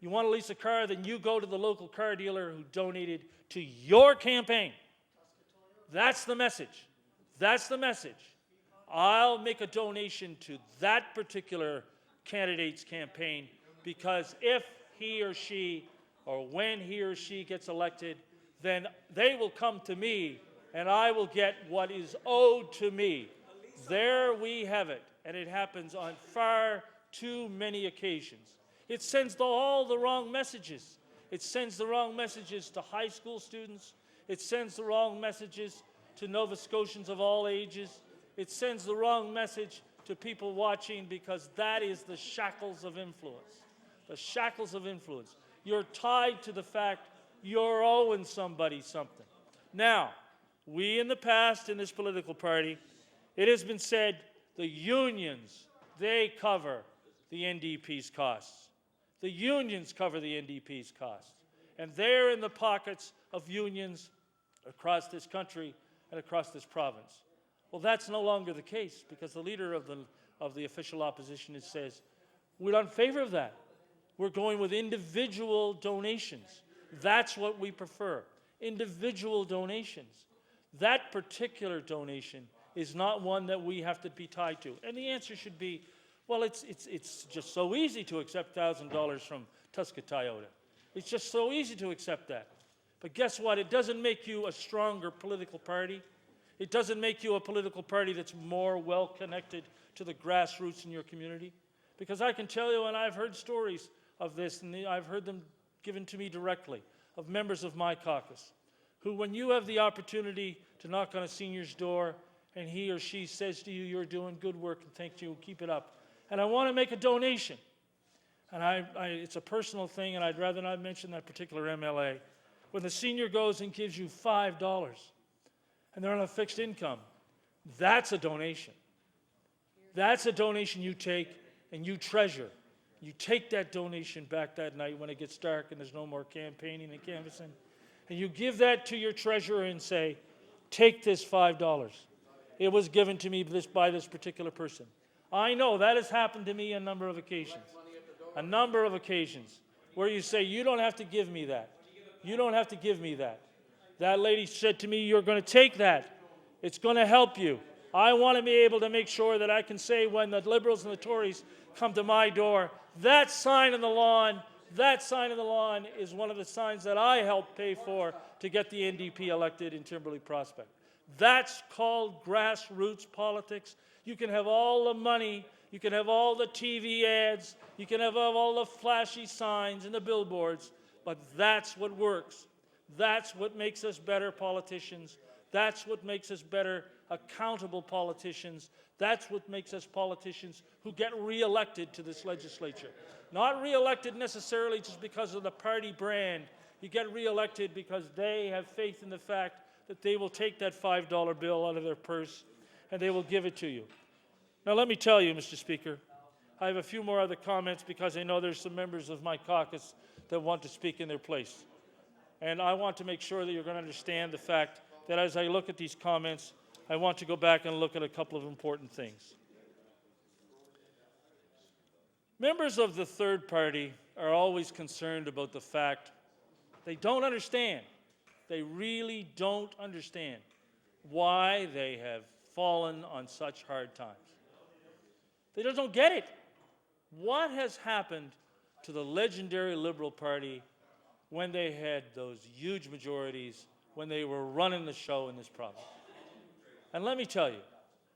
You want to lease a car, then you go to the local car dealer who donated to your campaign. That's the message. That's the message. I'll make a donation to that particular candidate's campaign because if he or she, or when he or she gets elected, then they will come to me and I will get what is owed to me. There we have it. And it happens on far too many occasions. It sends all the wrong messages. It sends the wrong messages to high school students. It sends the wrong messages to Nova Scotians of all ages. It sends the wrong message to people watching because that is the shackles of influence. The shackles of influence. You're tied to the fact you're owing somebody something. Now, we in the past in this political party, it has been said the unions, they cover the NDP's costs. The unions cover the NDP's costs. And they're in the pockets of unions across this country and across this province. Well, that's no longer the case because the leader of the official opposition says, we're not in favor of that. We're going with individual donations. That's what we prefer, individual donations. That particular donation is not one that we have to be tied to. And the answer should be, well, it's just so easy to accept $1,000 from Tuska Toyota. It's just so easy to accept that. But guess what? It doesn't make you a stronger political party. It doesn't make you a political party that's more well-connected to the grassroots in your community. Because I can tell you, and I've heard stories of this, and I've heard them given to me directly, of members of my caucus, who when you have the opportunity to knock on a senior's door, and he or she says to you, you're doing good work, and thank you, keep it up, and I want to make a donation, and it's a personal thing, and I'd rather not mention that particular MLA, when the senior goes and gives you $5, and they're on a fixed income, that's a donation. That's a donation you take and you treasure. You take that donation back that night when it gets dark and there's no more campaigning and canvassing, and you give that to your treasurer and say, take this $5. It was given to me by this particular person. I know that has happened to me a number of occasions. A number of occasions where you say, you don't have to give me that. You don't have to give me that. That lady said to me, you're going to take that. It's going to help you. I want to be able to make sure that I can say when the Liberals and the Tories come to my door, that sign on the lawn is one of the signs that I helped pay for to get the NDP elected in Timberley Prospect. That's called grassroots politics. You can have all the money, you can have all the TV ads, you can have all the flashy signs and the billboards, but that's what works. That's what makes us better politicians. That's what makes us better accountable politicians. That's what makes us politicians who get re-elected to this legislature. Not re-elected necessarily just because of the party brand. You get re-elected because they have faith in the fact that they will take that $5 bill out of their purse and they will give it to you. Now let me tell you, Mr. Speaker, I have a few more other comments because I know there's some members of my caucus that want to speak in their place. And I want to make sure that you're going to understand the fact that as I look at these comments, I want to go back and look at a couple of important things. Members of the third party are always concerned about the fact they don't understand. They really don't understand why they have fallen on such hard times. They just don't get it. What has happened to the legendary Liberal Party when they had those huge majorities, when they were running the show in this province? And let me tell you,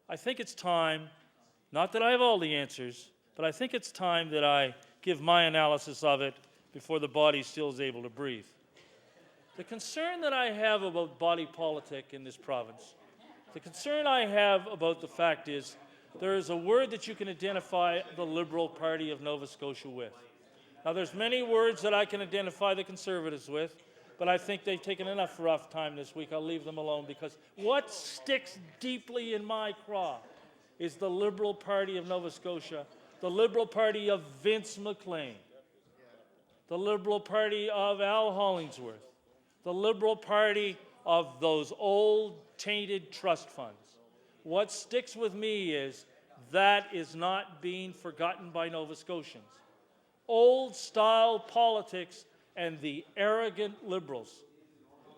I think it's time, not that I have all the answers, but I think it's time that I give my analysis of it before the body still is able to breathe. The concern that I have about body politic in this province, the concern I have about the fact is there is a word that you can identify the Liberal Party of Nova Scotia with. Now, there's many words that I can identify the Conservatives with, but I think they've taken enough rough time this week. I'll leave them alone, because what sticks deeply in my craw is the Liberal Party of Nova Scotia, the Liberal Party of Vince McLean, the Liberal Party of Al Hollingsworth, the Liberal Party of those old tainted trust funds. What sticks with me is that is not being forgotten by Nova Scotians. Old-style politics and the arrogant Liberals.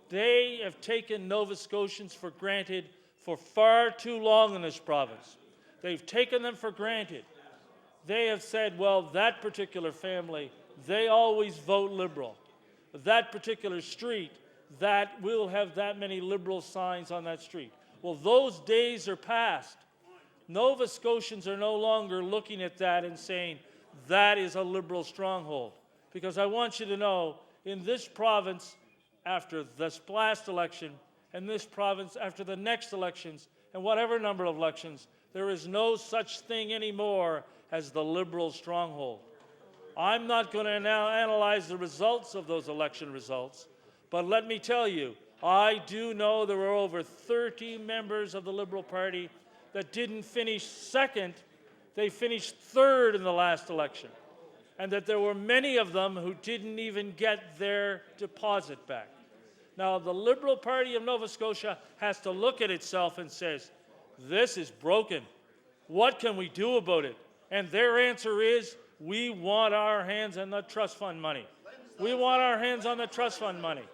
They have taken Nova Scotians for granted for far too long in this province. They've taken them for granted. They have said, well, that particular family, they always vote Liberal. That particular street, that will have that many Liberal signs on that street. Well, those days are past. Nova Scotians are no longer looking at that and saying, that is a Liberal stronghold. Because I want you to know, in this province, after this last election, and this province after the next elections, and whatever number of elections, there is no such thing anymore as the Liberal stronghold. I'm not going to now analyze the results of those election results, but let me tell you, I do know there were over 30 members of the Liberal Party that didn't finish second, they finished third in the last election. And that there were many of them who didn't even get their deposit back. Now, the Liberal Party of Nova Scotia has to look at itself and says, this is broken. What can we do about it? And their answer is, we want our hands on the trust fund money. We want our hands on the trust fund money.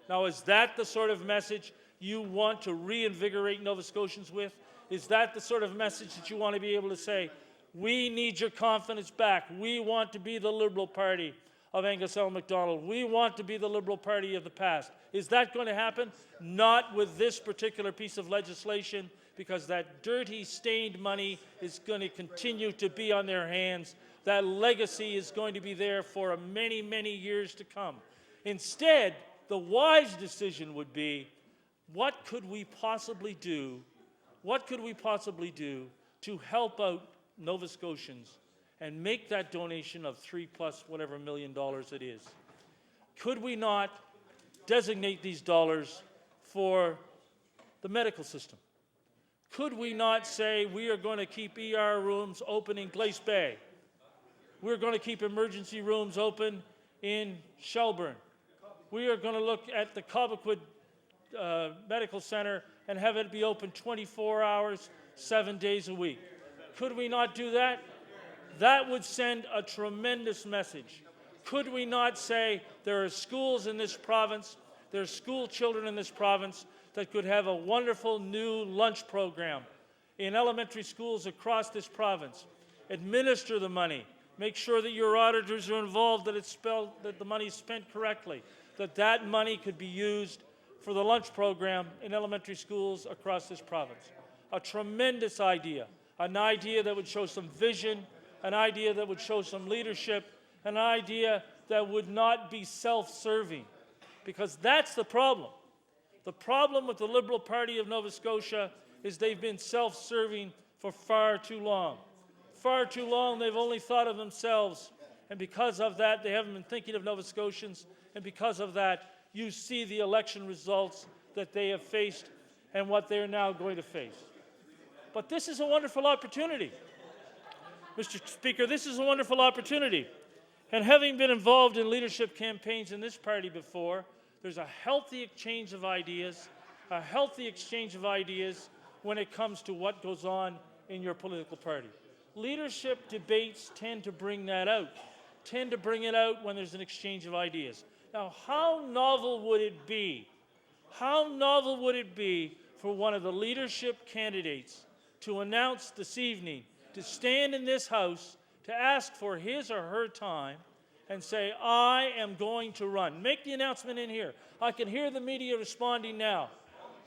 Now, is that the sort of message you want to reinvigorate Nova Scotians with? Is that the sort of message that you want to be able to say, we need your confidence back. We want to be the Liberal Party of Angus L. MacDonald. We want to be the Liberal Party of the past. Is that going to happen? Not with this particular piece of legislation, because that dirty, stained money is going to continue to be on their hands. That legacy is going to be there for many, many years to come. Instead, the wise decision would be, what could we possibly do? What could we possibly do to help out Nova Scotians and make that donation of $3+ whatever million it is? Could we not designate these dollars for the medical system? Could we not say we are going to keep ER rooms open in Glace Bay? We're going to keep emergency rooms open in Shelburne. We are going to look at the Cobequid Medical Center and have it be open 24 hours, 7 days a week. Could we not do that? That would send a tremendous message. Could we not say there are schools in this province, there are school children in this province that could have a wonderful new lunch program in elementary schools across this province? Administer the money. Make sure that your auditors are involved, that the money is spent correctly, that money could be used for the lunch program in elementary schools across this province. A tremendous idea. An idea that would show some vision, an idea that would show some leadership, an idea that would not be self-serving. Because that's the problem. The problem with the Liberal Party of Nova Scotia is they've been self-serving for far too long. Far too long they've only thought of themselves, and because of that they haven't been thinking of Nova Scotians, and because of that you see the election results that they have faced and what they're now going to face. But this is a wonderful opportunity. Mr. Speaker, this is a wonderful opportunity. And having been involved in leadership campaigns in this party before, there's a healthy exchange of ideas, when it comes to what goes on in your political party. Leadership debates tend to bring that out, when there's an exchange of ideas. Now, how novel would it be for one of the leadership candidates to announce this evening, to stand in this House, to ask for his or her time and say, I am going to run. Make the announcement in here. I can hear the media responding now.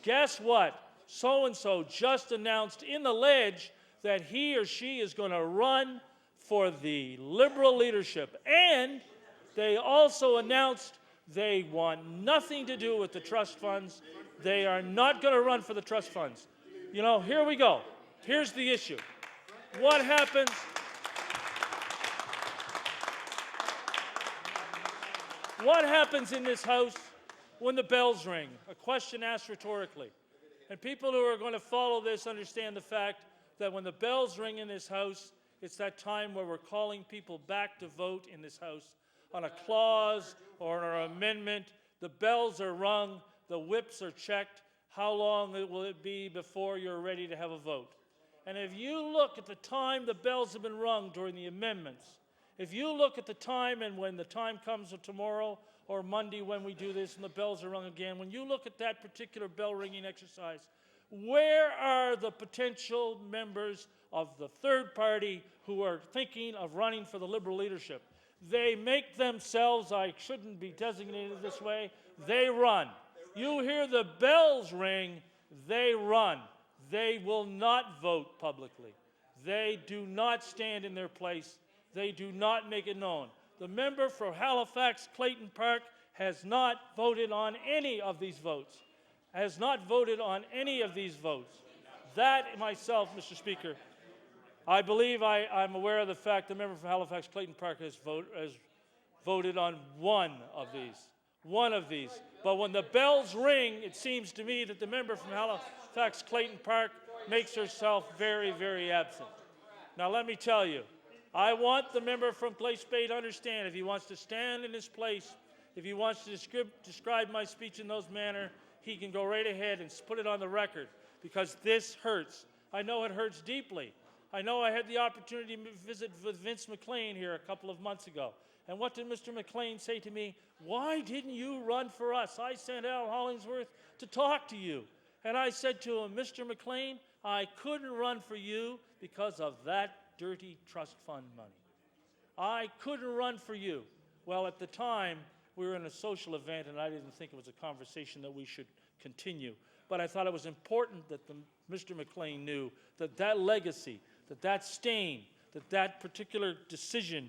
Guess what? So-and-so just announced in the ledge that he or she is going to run for the Liberal leadership. And they also announced they want nothing to do with the trust funds. They are not going to run for the trust funds. You know, here we go. Here's the issue. What happens? What happens in this House when the bells ring? A question asked rhetorically. And people who are going to follow this understand the fact that when the bells ring in this House, it's that time where we're calling people back to vote in this House on a clause or an amendment. The bells are rung, the whips are checked. How long will it be before you're ready to have a vote? And if you look at the time the bells have been rung during the amendments, if you look at the time and when the time comes of tomorrow or Monday when we do this and the bells are rung again, when you look at that particular bell ringing exercise, where are the potential members of the third party who are thinking of running for the Liberal leadership? They make themselves, I shouldn't be designated this way, they run. You hear the bells ring, they run. They will not vote publicly. They do not stand in their place. They do not make it known. The member for Halifax Clayton Park has not voted on any of these votes. Has not voted on any of these votes. That myself, Mr. Speaker, I believe I'm aware of the fact the member for Halifax Clayton Park has voted on one of these. One of these. But when the bells ring, it seems to me that the member from Halifax Clayton Park makes herself very, very absent. Now let me tell you, I want the member from Glace Bay to understand if he wants to stand in his place, if he wants to describe my speech in those manner, he can go right ahead and put it on the record because this hurts. I know it hurts deeply. I know I had the opportunity to visit with Vince McLean here a couple of months ago. And what did Mr. McLean say to me? Why didn't you run for us? I sent Al Hollingsworth to talk to you. And I said to him, Mr. McLean, I couldn't run for you because of that dirty trust fund money. I couldn't run for you. Well, at the time, we were in a social event, and I didn't think it was a conversation that we should continue. But I thought it was important that Mr. McLean knew that that legacy, that stain, that particular decision,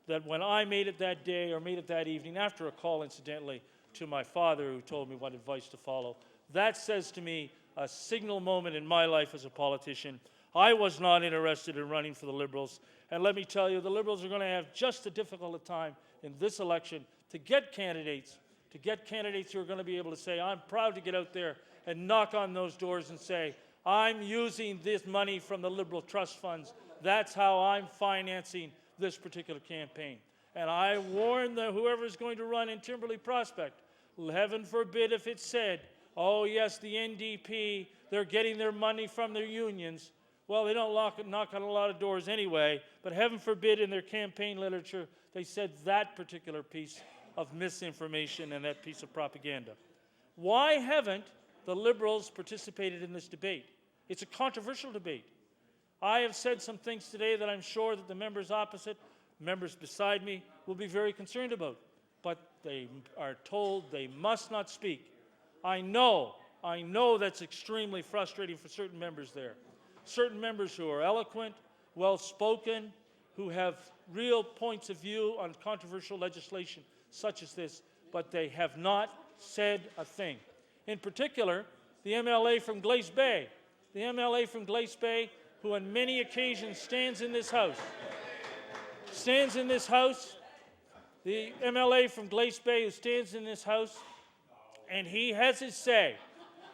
that when I made it that day or made it that evening, after a call, incidentally, to my father who told me what advice to follow, that says to me a signal moment in my life as a politician. I was not interested in running for the Liberals. And let me tell you, the Liberals are going to have just as difficult a time in this election to get candidates who are going to be able to say, I'm proud to get out there and knock on those doors and say, I'm using this money from the Liberal trust funds. That's how I'm financing this particular campaign. And I warn whoever is going to run in Timberley Prospect, heaven forbid if it's said, oh yes, the NDP, they're getting their money from their unions. Well, they don't knock on a lot of doors anyway, but heaven forbid in their campaign literature, they said that particular piece of misinformation and that piece of propaganda. Why haven't the Liberals participated in this debate? It's a controversial debate. I have said some things today that I'm sure that the members opposite, members beside me, will be very concerned about. But they are told they must not speak. I know that's extremely frustrating for certain members there. Certain members who are eloquent, well-spoken, who have real points of view on controversial legislation such as this, but they have not said a thing. In particular, the MLA from Glace Bay. The MLA from Glace Bay, who on many occasions stands in this House. The MLA from Glace Bay who stands in this House, and he has his say.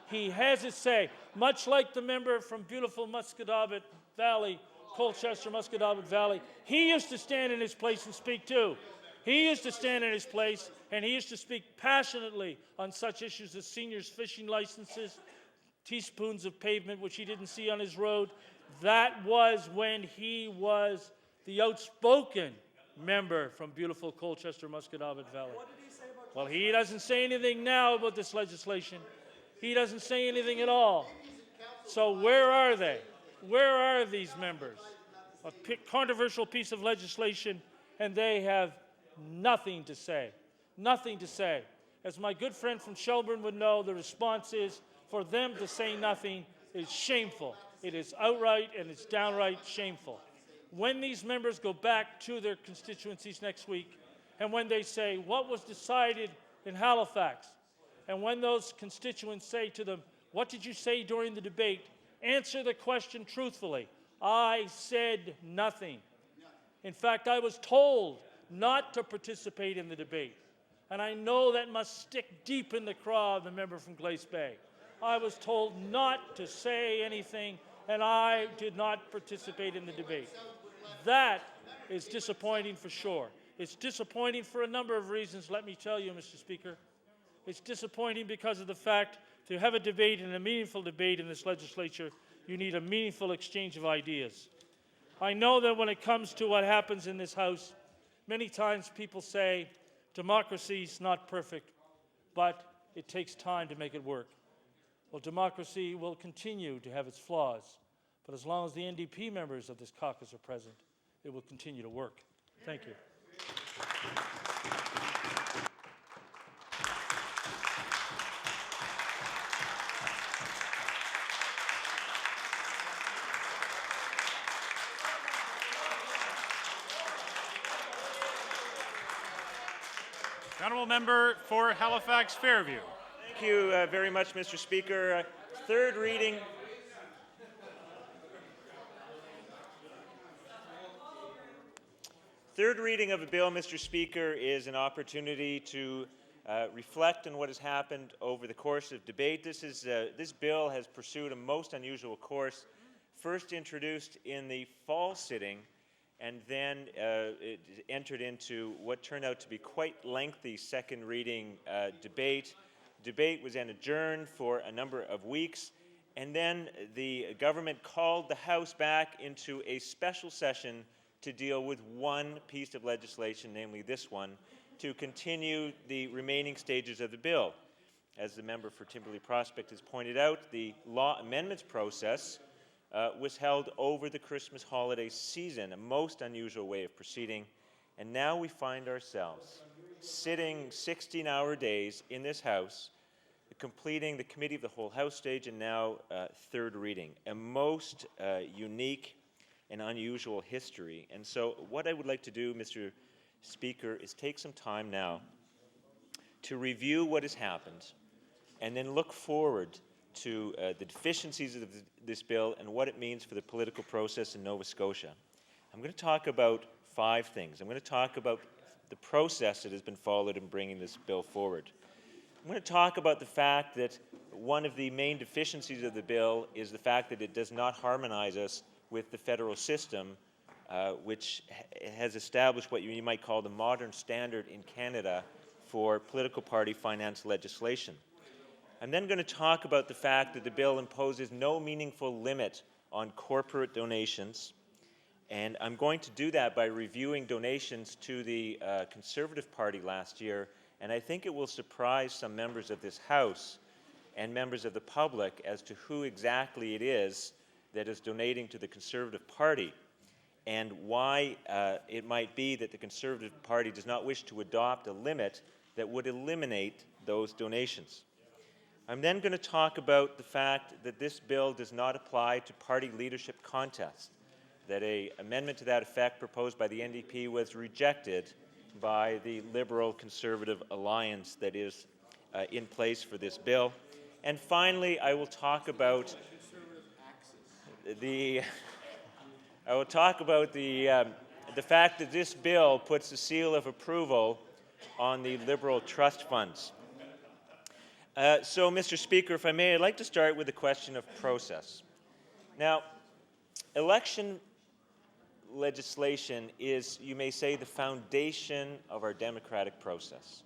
He has his say. Much like the member from beautiful Musquodoboit Valley, Colchester, Musquodoboit Valley, he used to stand in his place and speak too. He used to stand in his place, and he used to speak passionately on such issues as seniors' fishing licenses, teaspoons of pavement, which he didn't see on his road. That was when he was the outspoken member from beautiful Colchester, Musquodoboit Valley. What did he say about well, he doesn't say anything now about this legislation. He doesn't say anything at all. So where are they? Where are these members? A controversial piece of legislation, and they have nothing to say. Nothing to say. As my good friend from Shelburne would know, the response is for them to say nothing is shameful. It is outright and it's downright shameful. when these members go back to their constituencies next week, and when they say, what was decided in Halifax? And when those constituents say to them, what did you say during the debate? Answer the question truthfully. I said nothing. In fact, I was told not to participate in the debate. And I know that must stick deep in the craw of the member from Glace Bay. I was told not to say anything, and I did not participate in the debate. That is disappointing for sure. It's disappointing for a number of reasons, let me tell you, Mr. Speaker. It's disappointing because of the fact to have a debate and a meaningful debate in this legislature, you need a meaningful exchange of ideas. I know that when it comes to what happens in this House, many times people say democracy is not perfect, but it takes time to make it work. Well, democracy will continue to have its flaws, but as long as the NDP members of this caucus are present, it will continue to work. Thank you. The honourable member for Halifax Fairview. Thank you very much, Mr. Speaker. Third reading. Third reading of a bill, Mr. Speaker, is an opportunity to reflect on what has happened over the course of debate. This bill has pursued a most unusual course, first introduced in the fall sitting, and then it entered into what turned out to be quite lengthy second reading debate. Debate was then adjourned for a number of weeks, and then the government called the House back into a special session to deal with one piece of legislation, namely this one, to continue the remaining stages of the bill. As the member for Timberlea Prospect has pointed out, the law amendments process was held over the Christmas holiday season, a most unusual way of proceeding, and now we find ourselves sitting 16-hour days in this House, completing the Committee of the Whole House stage and now third reading, a most unique and unusual history. And so what I would like to do, Mr. Speaker, is take some time now to review what has happened and then look forward to the deficiencies of this bill and what it means for the political process in Nova Scotia. I'm going to talk about 5 things. I'm going to talk about the process that has been followed in bringing this bill forward. I'm going to talk about the fact that one of the main deficiencies of the bill is the fact that it does not harmonize us with the federal system, which has established what you might call the modern standard in Canada for political party finance legislation. I'm then going to talk about the fact that the bill imposes no meaningful limit on corporate donations, and I'm going to do that by reviewing donations to the Conservative Party last year, and I think it will surprise some members of this House and members of the public as to who exactly it is that is donating to the Conservative Party and why it might be that the Conservative Party does not wish to adopt a limit that would eliminate those donations. I'm then going to talk about the fact that this bill does not apply to party leadership contests, that an amendment to that effect proposed by the NDP was rejected by the Liberal-Conservative alliance that is in place for this bill. And finally, I will talk about the fact that this bill puts the seal of approval on the Liberal trust funds. So, Mr. Speaker, if I may, I'd like to start with the question of process. Now, election legislation is, you may say, the foundation of our democratic process.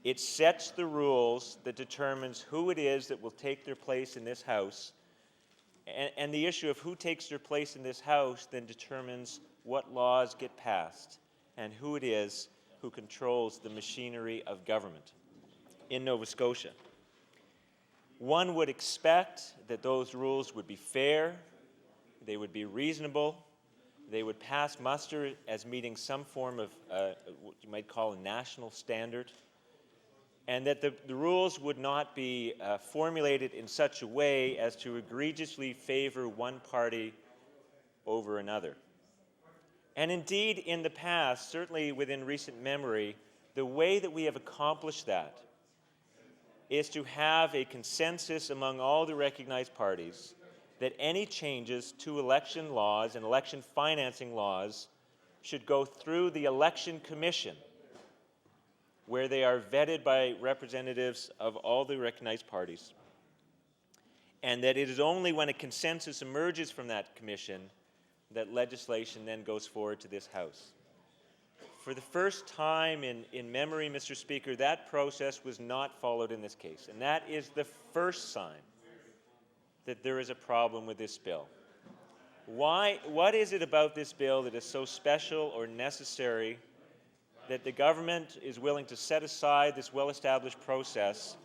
It sets the rules that determines who it is that will take their place in this House, and the issue of who takes their place in this House then determines what laws get passed and who it is who controls the machinery of government in Nova Scotia. One would expect that those rules would be fair, they would be reasonable, they would pass muster as meeting some form of what you might call a national standard, and that the rules would not be formulated in such a way as to egregiously favor one party over another. And indeed, in the past, certainly within recent memory, the way that we have accomplished that is to have a consensus among all the recognized parties that any changes to election laws and election financing laws should go through the Election Commission, where they are vetted by representatives of all the recognized parties, and that it is only when a consensus emerges from that commission that legislation then goes forward to this House. For the first time in memory, Mr. Speaker, that process was not followed in this case, and that is the first sign that there is a problem with this bill. What is it about this bill that is so special or necessary that the government is willing to set aside this well-established process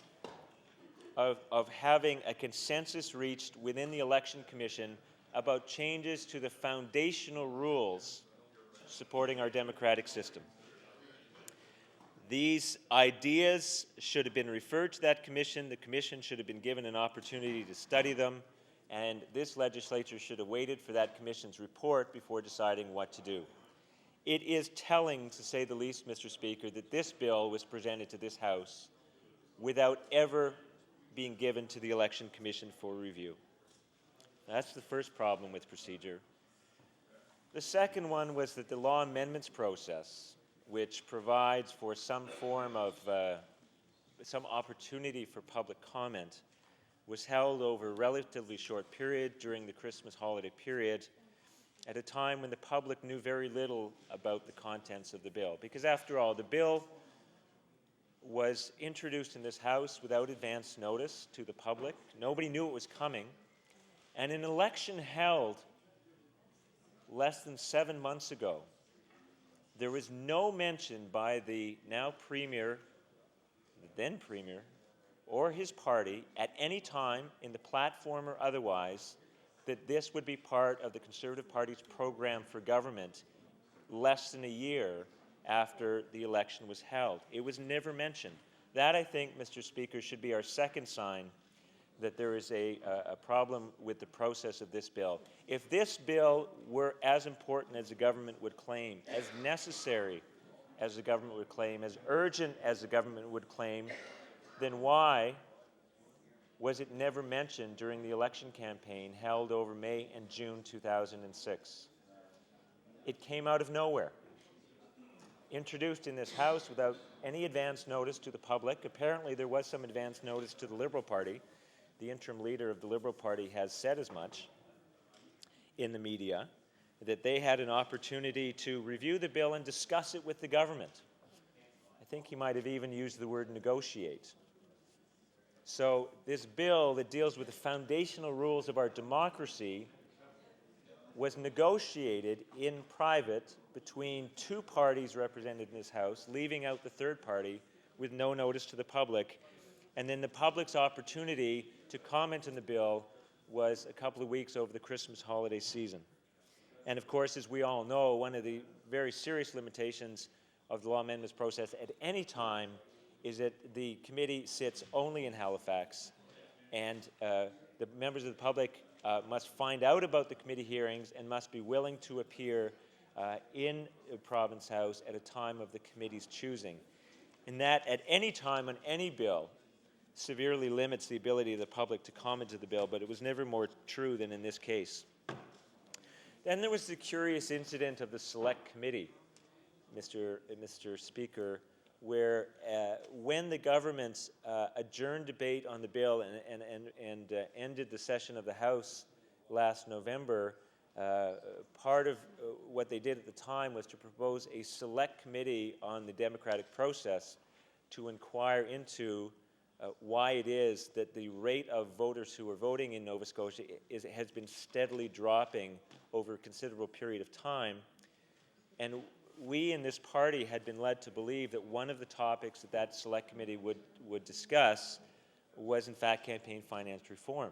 of having a consensus reached within the Election Commission about changes to the foundational rules supporting our democratic system? These ideas should have been referred to that commission. The commission should have been given an opportunity to study them, and this legislature should have waited for that commission's report before deciding what to do. It is telling, to say the least, Mr. Speaker, that this bill was presented to this House without ever being given to the Election Commission for review. That's the first problem with procedure. The second one was that the law amendments process, which provides for some form of some opportunity for public comment, was held over a relatively short period during the Christmas holiday period at a time when the public knew very little about the contents of the bill. Because after all, the bill was introduced in this House without advance notice to the public. Nobody knew it was coming. And an election held less than 7 months ago, there was no mention by the now Premier, the then Premier, or his party at any time in the platform or otherwise that this would be part of the Conservative Party's program for government less than a year after the election was held. It was never mentioned. That, I think, Mr. Speaker, should be our second sign that there is a problem with the process of this bill. If this bill were as important as the government would claim, as necessary as the government would claim, as urgent as the government would claim, then why was it never mentioned during the election campaign held over May and June 2006? It came out of nowhere. Introduced in this House without any advance notice to the public. Apparently there was some advance notice to the Liberal Party. The interim leader of the Liberal Party has said as much in the media, that they had an opportunity to review the bill and discuss it with the government. I think he might have even used the word negotiate. So this bill that deals with the foundational rules of our democracy was negotiated in private between two parties represented in this House, leaving out the third party with no notice to the public. And then the public's opportunity to comment on the bill was a couple of weeks over the Christmas holiday season. And of course, as we all know, one of the very serious limitations of the law amendments process at any time is that the committee sits only in Halifax, and the members of the public must find out about the committee hearings and must be willing to appear in the Province House at a time of the committee's choosing. And that at any time on any bill severely limits the ability of the public to comment on the bill, but it was never more true than in this case. Then there was the curious incident of the Select Committee, Mr. Speaker, where when the government adjourned debate on the bill and ended the session of the House last November, part of what they did at the time was to propose a select committee on the democratic process to inquire into why it is that the rate of voters who are voting in Nova Scotia has been steadily dropping over a considerable period of time. And we in this party had been led to believe that one of the topics that that select committee would discuss was in fact campaign finance reform.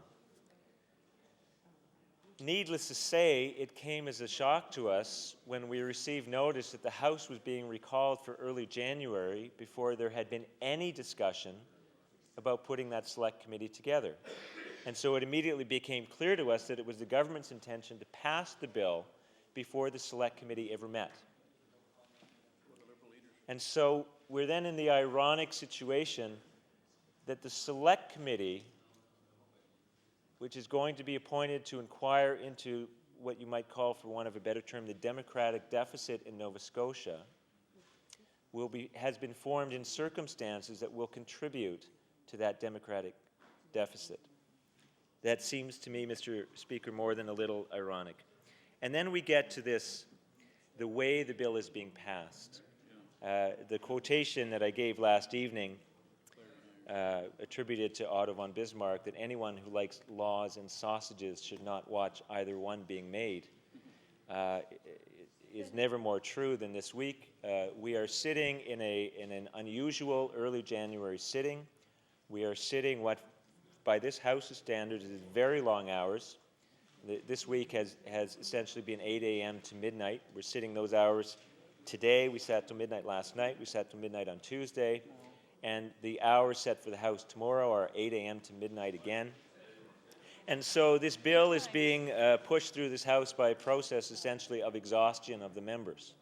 Needless to say, it came as a shock to us when we received notice that the House was being recalled for early January before there had been any discussion about putting that select committee together. And so it immediately became clear to us that it was the government's intention to pass the bill before the Select Committee ever met. And so we're then in the ironic situation that the Select Committee, which is going to be appointed to inquire into what you might call, for want of a better term, the democratic deficit in Nova Scotia, has been formed in circumstances that will contribute to that democratic deficit. That seems to me, Mr. Speaker, more than a little ironic. And then we get to this, the way the bill is being passed. The quotation that I gave last evening attributed to Otto von Bismarck, that anyone who likes laws and sausages should not watch either one being made, is never more true than this week. We are sitting in an unusual early January sitting. We are sitting what, by this House's standards, is very long hours. This week has essentially been 8 a.m. to midnight. We're sitting those hours today. We sat till midnight last night. We sat till midnight on Tuesday. And the hours set for the House tomorrow are 8 a.m. to midnight again. And so this bill is being pushed through this House by a process essentially of exhaustion of the members,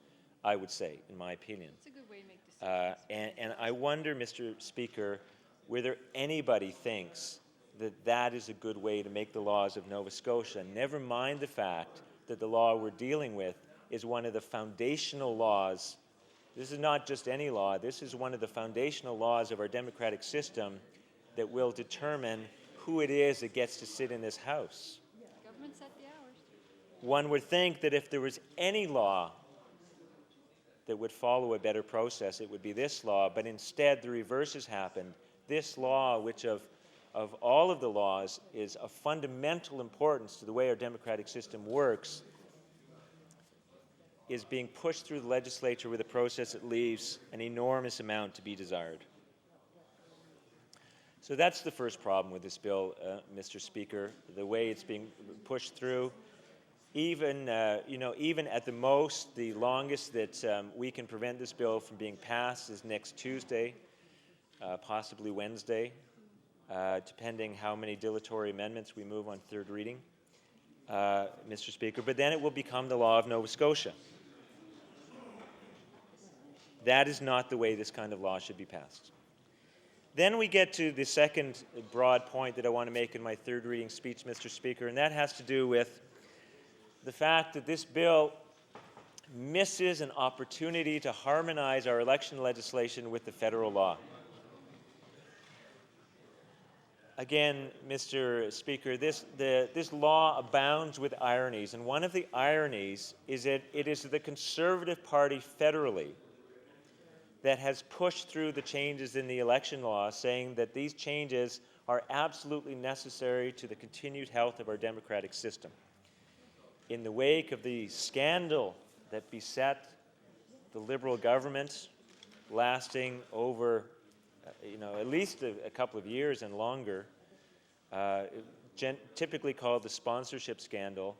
I would say, in my opinion. It's a good way to make decisions. And I wonder, Mr. Speaker, whether anybody thinks that that is a good way to make the laws of Nova Scotia, never mind the fact that the law we're dealing with is one of the foundational laws. This is not just any law. This is one of the foundational laws of our democratic system that will determine who it is that gets to sit in this House. Government set the hours. One would think that if there was any law that would follow a better process, it would be this law, but instead the reverse has happened. This law, which of all of the laws is of fundamental importance to the way our democratic system works, is being pushed through the legislature with a process that leaves an enormous amount to be desired. So that's the first problem with this bill, Mr. Speaker, the way it's being pushed through. Even, even at the most, the longest that we can prevent this bill from being passed is next Tuesday, possibly Wednesday, depending how many dilatory amendments we move on third reading, Mr. Speaker. But then it will become the law of Nova Scotia. That is not the way this kind of law should be passed. Then we get to the second broad point that I want to make in my third reading speech, Mr. Speaker, and that has to do with the fact that this bill misses an opportunity to harmonize our election legislation with the federal law. Again, Mr. Speaker, this law abounds with ironies, and one of the ironies is that it is the Conservative Party federally that has pushed through the changes in the election law, saying that these changes are absolutely necessary to the continued health of our democratic system. In the wake of the scandal that beset the Liberal government, lasting over at least a couple of years and longer, typically called the sponsorship scandal,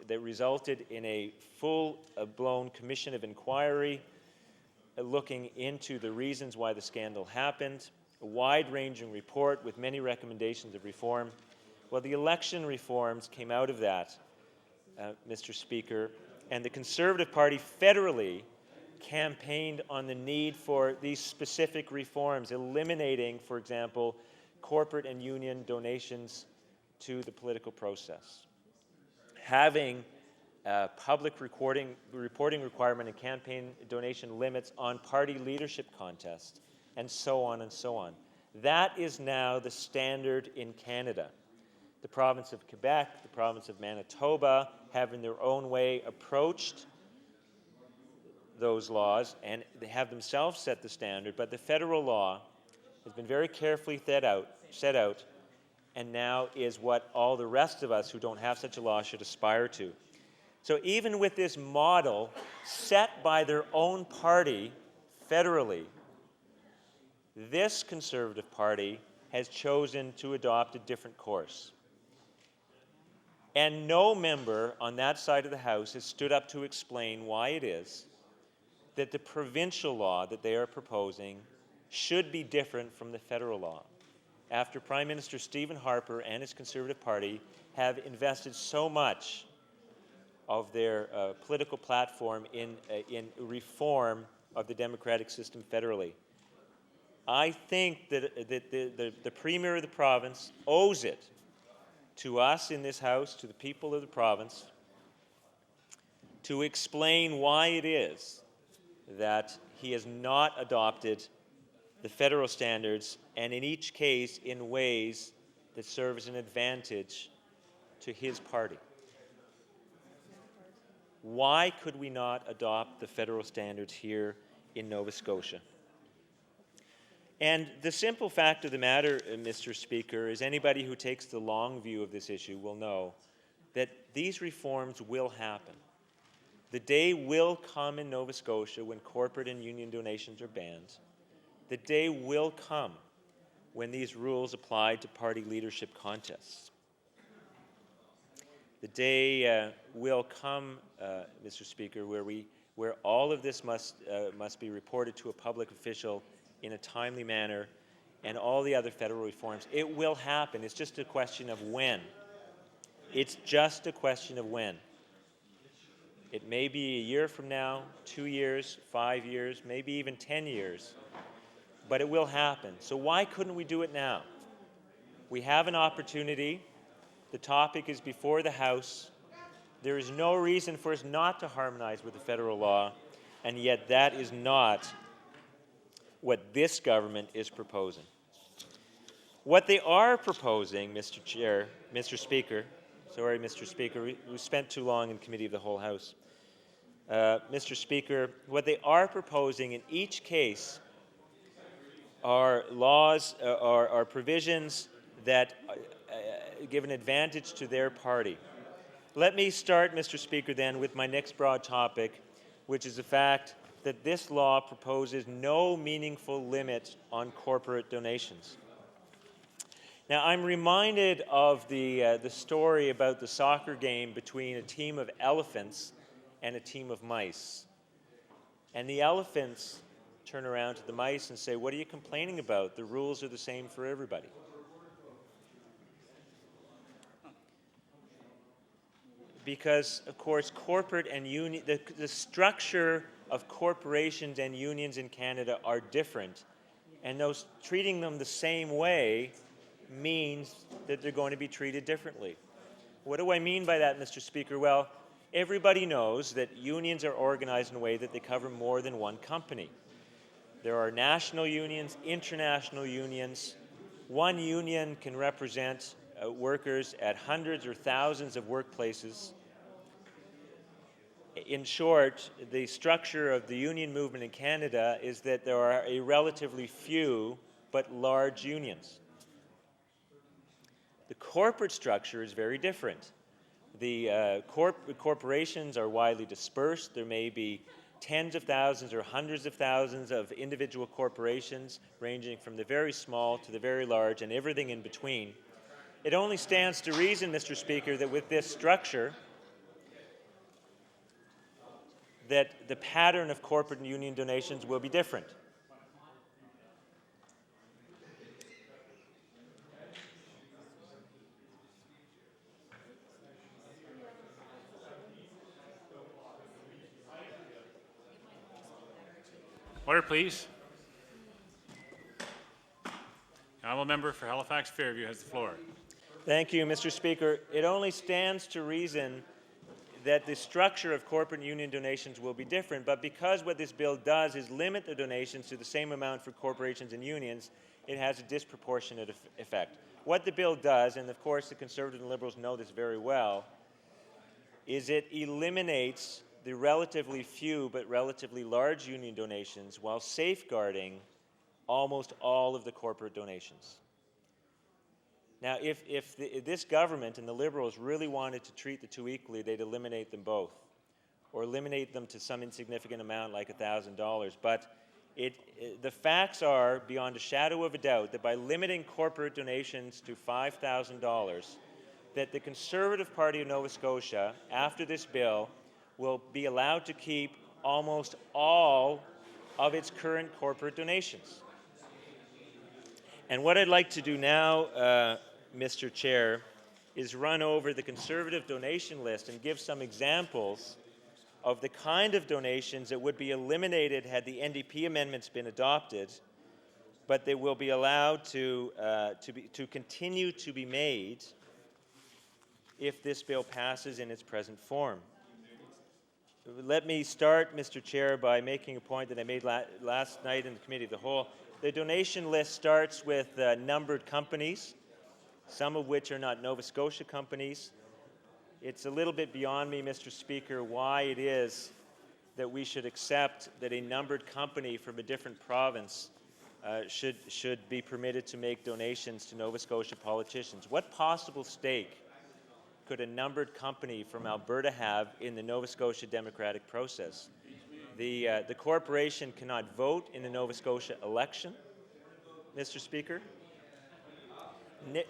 that resulted in a full-blown commission of inquiry looking into the reasons why the scandal happened, a wide-ranging report with many recommendations of reform. Well, the election reforms came out of that, Mr. Speaker, and the Conservative Party federally campaigned on the need for these specific reforms, eliminating, for example, corporate and union donations to the political process, having public reporting requirement and campaign donation limits on party leadership contests, and so on and so on. That is now the standard in Canada. The province of Quebec, the province of Manitoba have in their own way approached those laws, and they have themselves set the standard, but the federal law has been very carefully set out, and now is what all the rest of us who don't have such a law should aspire to. So even with this model set by their own party federally, this Conservative Party has chosen to adopt a different course. And no member on that side of the House has stood up to explain why it is that the provincial law that they are proposing should be different from the federal law, after Prime Minister Stephen Harper and his Conservative Party have invested so much of their political platform in reform of the democratic system federally. I think that the Premier of the province owes it to us in this House, to the people of the province, to explain why it is that he has not adopted the federal standards, and in each case in ways that serve as an advantage to his party. Why could we not adopt the federal standards here in Nova Scotia? And the simple fact of the matter, Mr. Speaker, is anybody who takes the long view of this issue will know that these reforms will happen. The day will come in Nova Scotia when corporate and union donations are banned. The day will come when these rules apply to party leadership contests. The day will come, Mr. Speaker, where all of this must be reported to a public official in a timely manner, and all the other federal reforms. It will happen. It's just a question of when. It's just a question of when. It may be a year from now, 2 years, 5 years, maybe even 10 years, but it will happen. So why couldn't we do it now? We have an opportunity. The topic is before the House. There is no reason for us not to harmonize with the federal law, and yet that is not what this government is proposing. What they are proposing, Mr. Speaker, we spent too long in Committee of the Whole House. Mr. Speaker, what they are proposing in each case are laws, are provisions that give an advantage to their party. Let me start, Mr. Speaker, then, with my next broad topic, which is the fact that this law proposes no meaningful limit on corporate donations. Now, I'm reminded of the story about the soccer game between a team of elephants and a team of mice. And the elephants turn around to the mice and say, "What are you complaining about? The rules are the same for everybody." Because, of course, corporate and union, the structure of corporations and unions in Canada are different, and treating them the same way means that they're going to be treated differently. What do I mean by that, Mr. Speaker? Well, everybody knows that unions are organized in a way that they cover more than one company. There are national unions, international unions. One union can represent workers at hundreds or thousands of workplaces. In short, the structure of the union movement in Canada is that there are a relatively few but large unions. The corporate structure is very different. The corporations are widely dispersed. There may be tens of thousands or hundreds of thousands of individual corporations, ranging from the very small to the very large and everything in between. It only stands to reason, Mr. Speaker, that with this structure, that the pattern of corporate and union donations will be different. Order, please. The honourable member for Halifax Fairview has the floor. Thank you, Mr. Speaker. It only stands to reason that the structure of corporate and union donations will be different, but because what this bill does is limit the donations to the same amount for corporations and unions, it has a disproportionate effect. What the bill does, and of course the Conservatives and Liberals know this very well, is it eliminates the relatively few but relatively large union donations while safeguarding almost all of the corporate donations. Now, if this government and the Liberals really wanted to treat the two equally, they'd eliminate them both, or eliminate them to some insignificant amount like $1,000. But the facts are, beyond a shadow of a doubt, that by limiting corporate donations to $5,000, that the Conservative Party of Nova Scotia, after this bill, will be allowed to keep almost all of its current corporate donations. And what I'd like to do now, Mr. Chair, is run over the Conservative donation list and give some examples of the kind of donations that would be eliminated had the NDP amendments been adopted, but they will be allowed to continue to be made if this bill passes in its present form. Let me start, Mr. Chair, by making a point that I made last night in the Committee of the Whole. The donation list starts with numbered companies, some of which are not Nova Scotia companies. It's a little bit beyond me, Mr. Speaker, why it is that we should accept that a numbered company from a different province should be permitted to make donations to Nova Scotia politicians. What possible stake could a numbered company from Alberta have in the Nova Scotia democratic process? The corporation cannot vote in the Nova Scotia election, Mr. Speaker.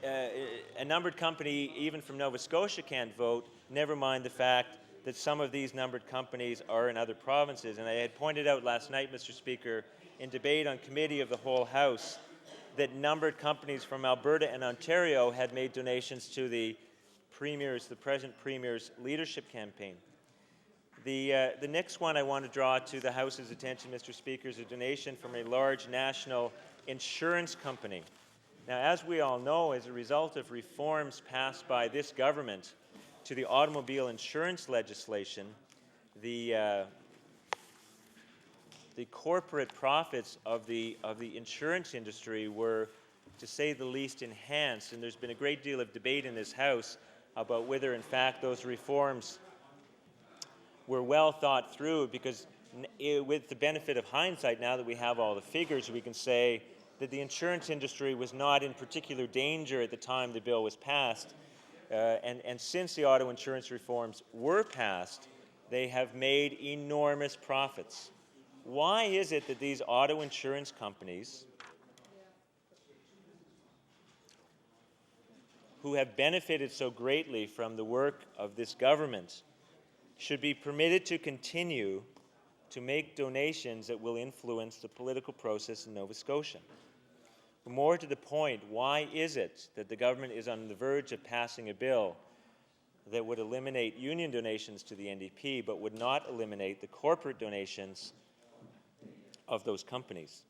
A numbered company, even from Nova Scotia, can't vote, never mind the fact that some of these numbered companies are in other provinces. And I had pointed out last night, Mr. Speaker, in debate on Committee of the Whole House, that numbered companies from Alberta and Ontario had made donations to the present Premier's leadership campaign. The next one I want to draw to the House's attention, Mr. Speaker, is a donation from a large national insurance company. Now, as we all know, as a result of reforms passed by this government to the automobile insurance legislation, the corporate profits of the insurance industry were, to say the least, enhanced. And there's been a great deal of debate in this House about whether, in fact, those reforms were well thought through, because with the benefit of hindsight, now that we have all the figures, we can say that the insurance industry was not in particular danger at the time the bill was passed. And since the auto insurance reforms were passed, they have made enormous profits. Why is it that these auto insurance companies, who have benefited so greatly from the work of this government, should be permitted to continue to make donations that will influence the political process in Nova Scotia? More to the point, why is it that the government is on the verge of passing a bill that would eliminate union donations to the NDP but would not eliminate the corporate donations of those companies?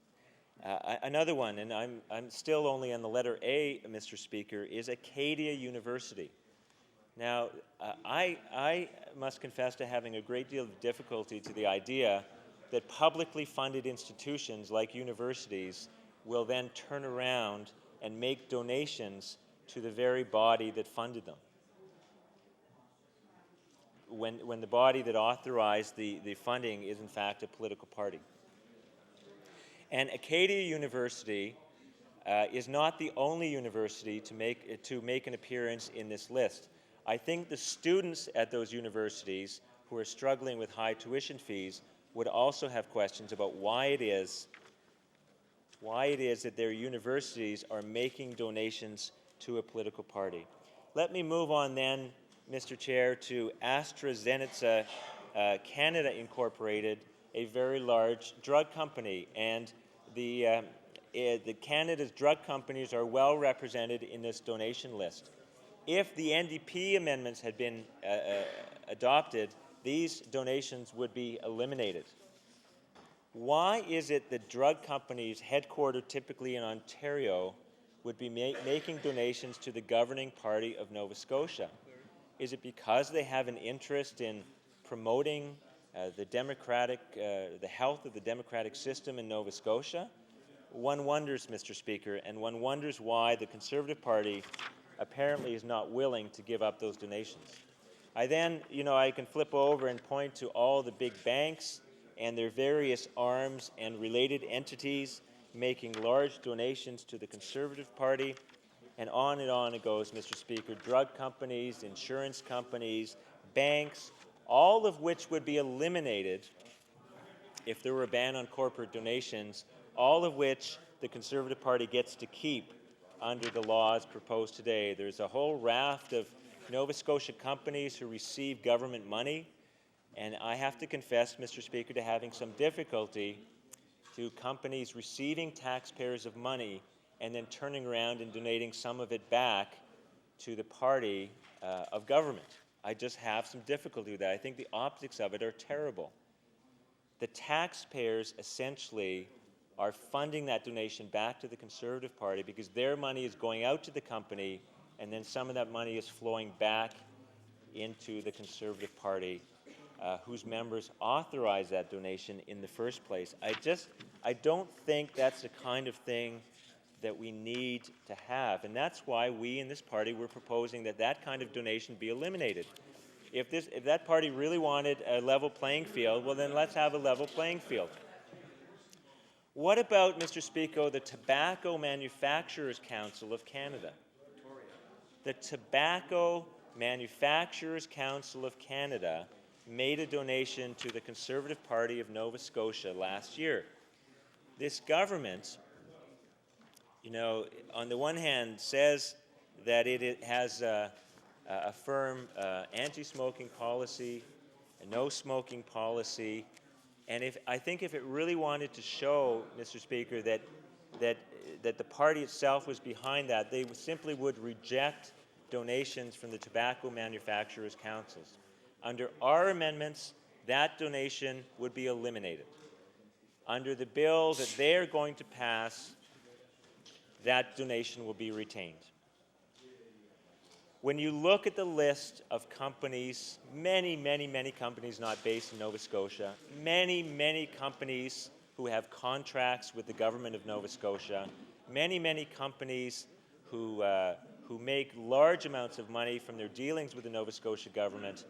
Another one, and I'm still only on the letter A, Mr. Speaker, is Acadia University. Now, I must confess to having a great deal of difficulty to the idea that publicly funded institutions like universities will then turn around and make donations to the very body that funded them, when the body that authorized the funding is in fact a political party. And Acadia University is not the only university to make an appearance in this list. I think the students at those universities who are struggling with high tuition fees would also have questions about why it is that their universities are making donations to a political party. Let me move on then, Mr. Chair, to AstraZeneca Canada Incorporated, a very large drug company. And the Canada's drug companies are well represented in this donation list. If the NDP amendments had been adopted, these donations would be eliminated. Why is it that drug companies headquartered typically in Ontario would be making donations to the governing party of Nova Scotia? Is it because they have an interest in promoting the health of the democratic system in Nova Scotia? One wonders, Mr. Speaker, and one wonders why the Conservative Party apparently is not willing to give up those donations. I can flip over and point to all the big banks and their various arms and related entities making large donations to the Conservative Party, and on it goes, Mr. Speaker. Drug companies, insurance companies, banks, all of which would be eliminated if there were a ban on corporate donations, all of which the Conservative Party gets to keep under the laws proposed today. There's a whole raft of Nova Scotia companies who receive government money, and I have to confess, Mr. Speaker, to having some difficulty to companies receiving taxpayers' money and then turning around and donating some of it back to the party of government. I just have some difficulty with that. I think the optics of it are terrible. The taxpayers essentially are funding that donation back to the Conservative Party because their money is going out to the company, and then some of that money is flowing back into the Conservative Party, whose members authorized that donation in the first place. I don't think that's the kind of thing that we need to have, and that's why we in this party were proposing that that kind of donation be eliminated. If that party really wanted a level playing field, well then let's have a level playing field. What about, Mr. Speaker, the Tobacco Manufacturers Council of Canada? The Tobacco Manufacturers Council of Canada made a donation to the Conservative Party of Nova Scotia last year. This government, you know, on the one hand says that it has a firm anti-smoking policy, a no-smoking policy, and I think if it really wanted to show, Mr. Speaker, that the party itself was behind that, they simply would reject donations from the tobacco manufacturers' councils. Under our amendments, that donation would be eliminated. Under the bill that they are going to pass, that donation will be retained. When you look at the list of companies, many companies not based in Nova Scotia, many companies who have contracts with the government of Nova Scotia, many companies who make large amounts of money from their dealings with the Nova Scotia government,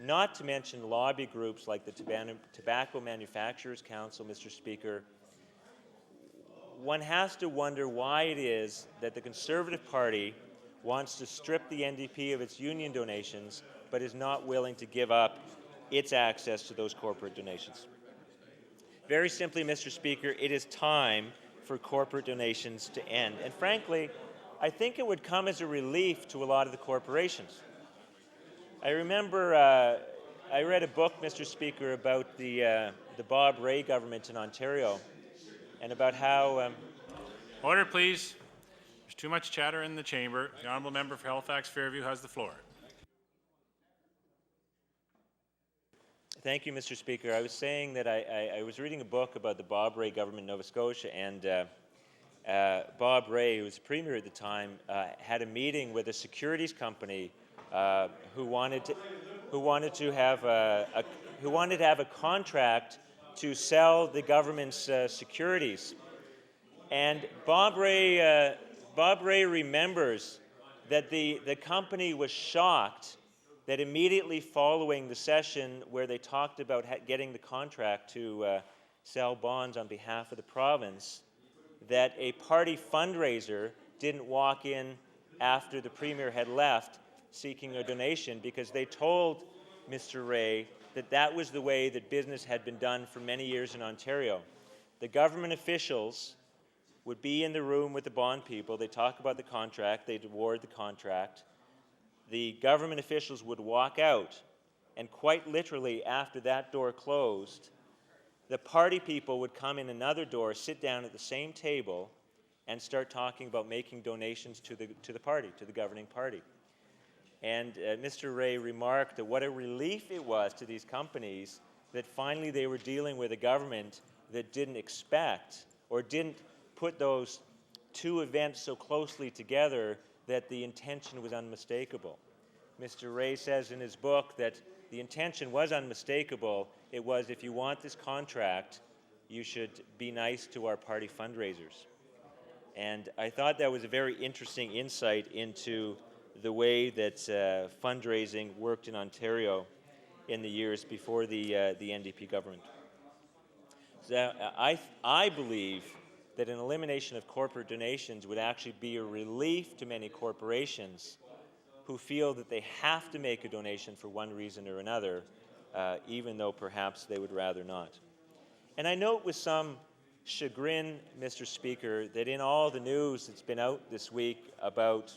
not to mention lobby groups like the Tobacco Manufacturers Council, Mr. Speaker. One has to wonder why it is that the Conservative Party wants to strip the NDP of its union donations, but is not willing to give up its access to those corporate donations. Very simply, Mr. Speaker, it is time for corporate donations to end. And frankly, I think it would come as a relief to a lot of the corporations. I remember I read a book, Mr. Speaker, about the Bob Rae government in Ontario, and about how... Order, please. There's too much chatter in the chamber. The honourable member for Halifax Fairview has the floor. Thank you, Mr. Speaker. I was saying that I was reading a book about the Bob Rae government in Nova Scotia, and Bob Rae, who was premier at the time, had a meeting with a securities company who wanted to have a contract to sell the government's securities. And Bob Rae remembers that the company was shocked that immediately following the session where they talked about getting the contract to sell bonds on behalf of the province, that a party fundraiser didn't walk in after the premier had left seeking a donation, because they told Mr. Rae that that was the way that business had been done for many years in Ontario. The government officials would be in the room with the bond people. They'd talk about the contract. They'd award the contract. The government officials would walk out, and quite literally after that door closed, the party people would come in another door, sit down at the same table, and start talking about making donations to the party, to the governing party. And Mr. Rae remarked that what a relief it was to these companies that finally they were dealing with a government that didn't expect or didn't put those two events so closely together that the intention was unmistakable. Mr. Rae says in his book that the intention was unmistakable. It was, if you want this contract, you should be nice to our party fundraisers. And I thought that was a very interesting insight into the way that fundraising worked in Ontario in the years before the NDP government. So I believe that an elimination of corporate donations would actually be a relief to many corporations who feel that they have to make a donation for one reason or another, even though perhaps they would rather not. And I note with some chagrin, Mr. Speaker, that in all the news that's been out this week about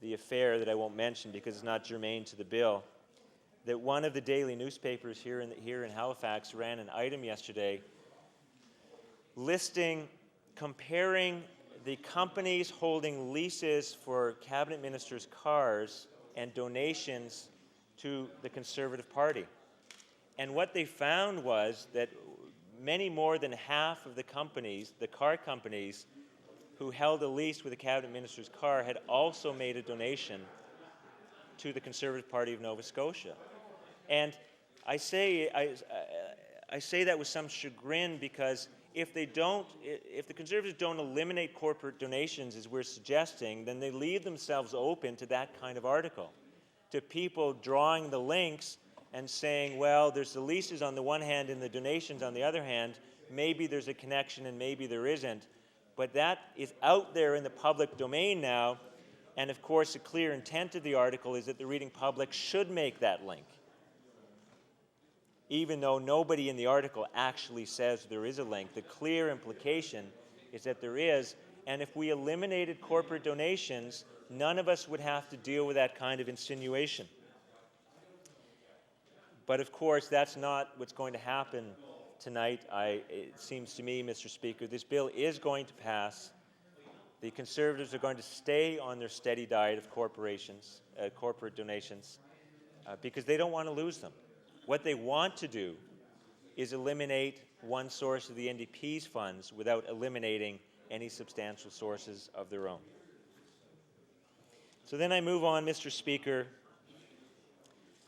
the affair that I won't mention because it's not germane to the bill, that one of the daily newspapers here in Halifax ran an item yesterday comparing the companies holding leases for cabinet ministers' cars and donations to the Conservative Party. And what they found was that many more than half of the companies, the car companies, who held a lease with a cabinet minister's car had also made a donation to the Conservative Party of Nova Scotia. And I say that with some chagrin because if the Conservatives don't eliminate corporate donations, as we're suggesting, then they leave themselves open to that kind of article, to people drawing the links and saying, well, there's the leases on the one hand and the donations on the other hand. Maybe there's a connection and maybe there isn't. But that is out there in the public domain now. And of course, the clear intent of the article is that the reading public should make that link, even though nobody in the article actually says there is a link. The clear implication is that there is, and if we eliminated corporate donations, none of us would have to deal with that kind of insinuation. But of course, that's not what's going to happen tonight. It seems to me, Mr. Speaker, this bill is going to pass. The Conservatives are going to stay on their steady diet of corporate donations, because they don't want to lose them. What they want to do is eliminate one source of the NDP's funds without eliminating any substantial sources of their own. So then I move on, Mr. Speaker,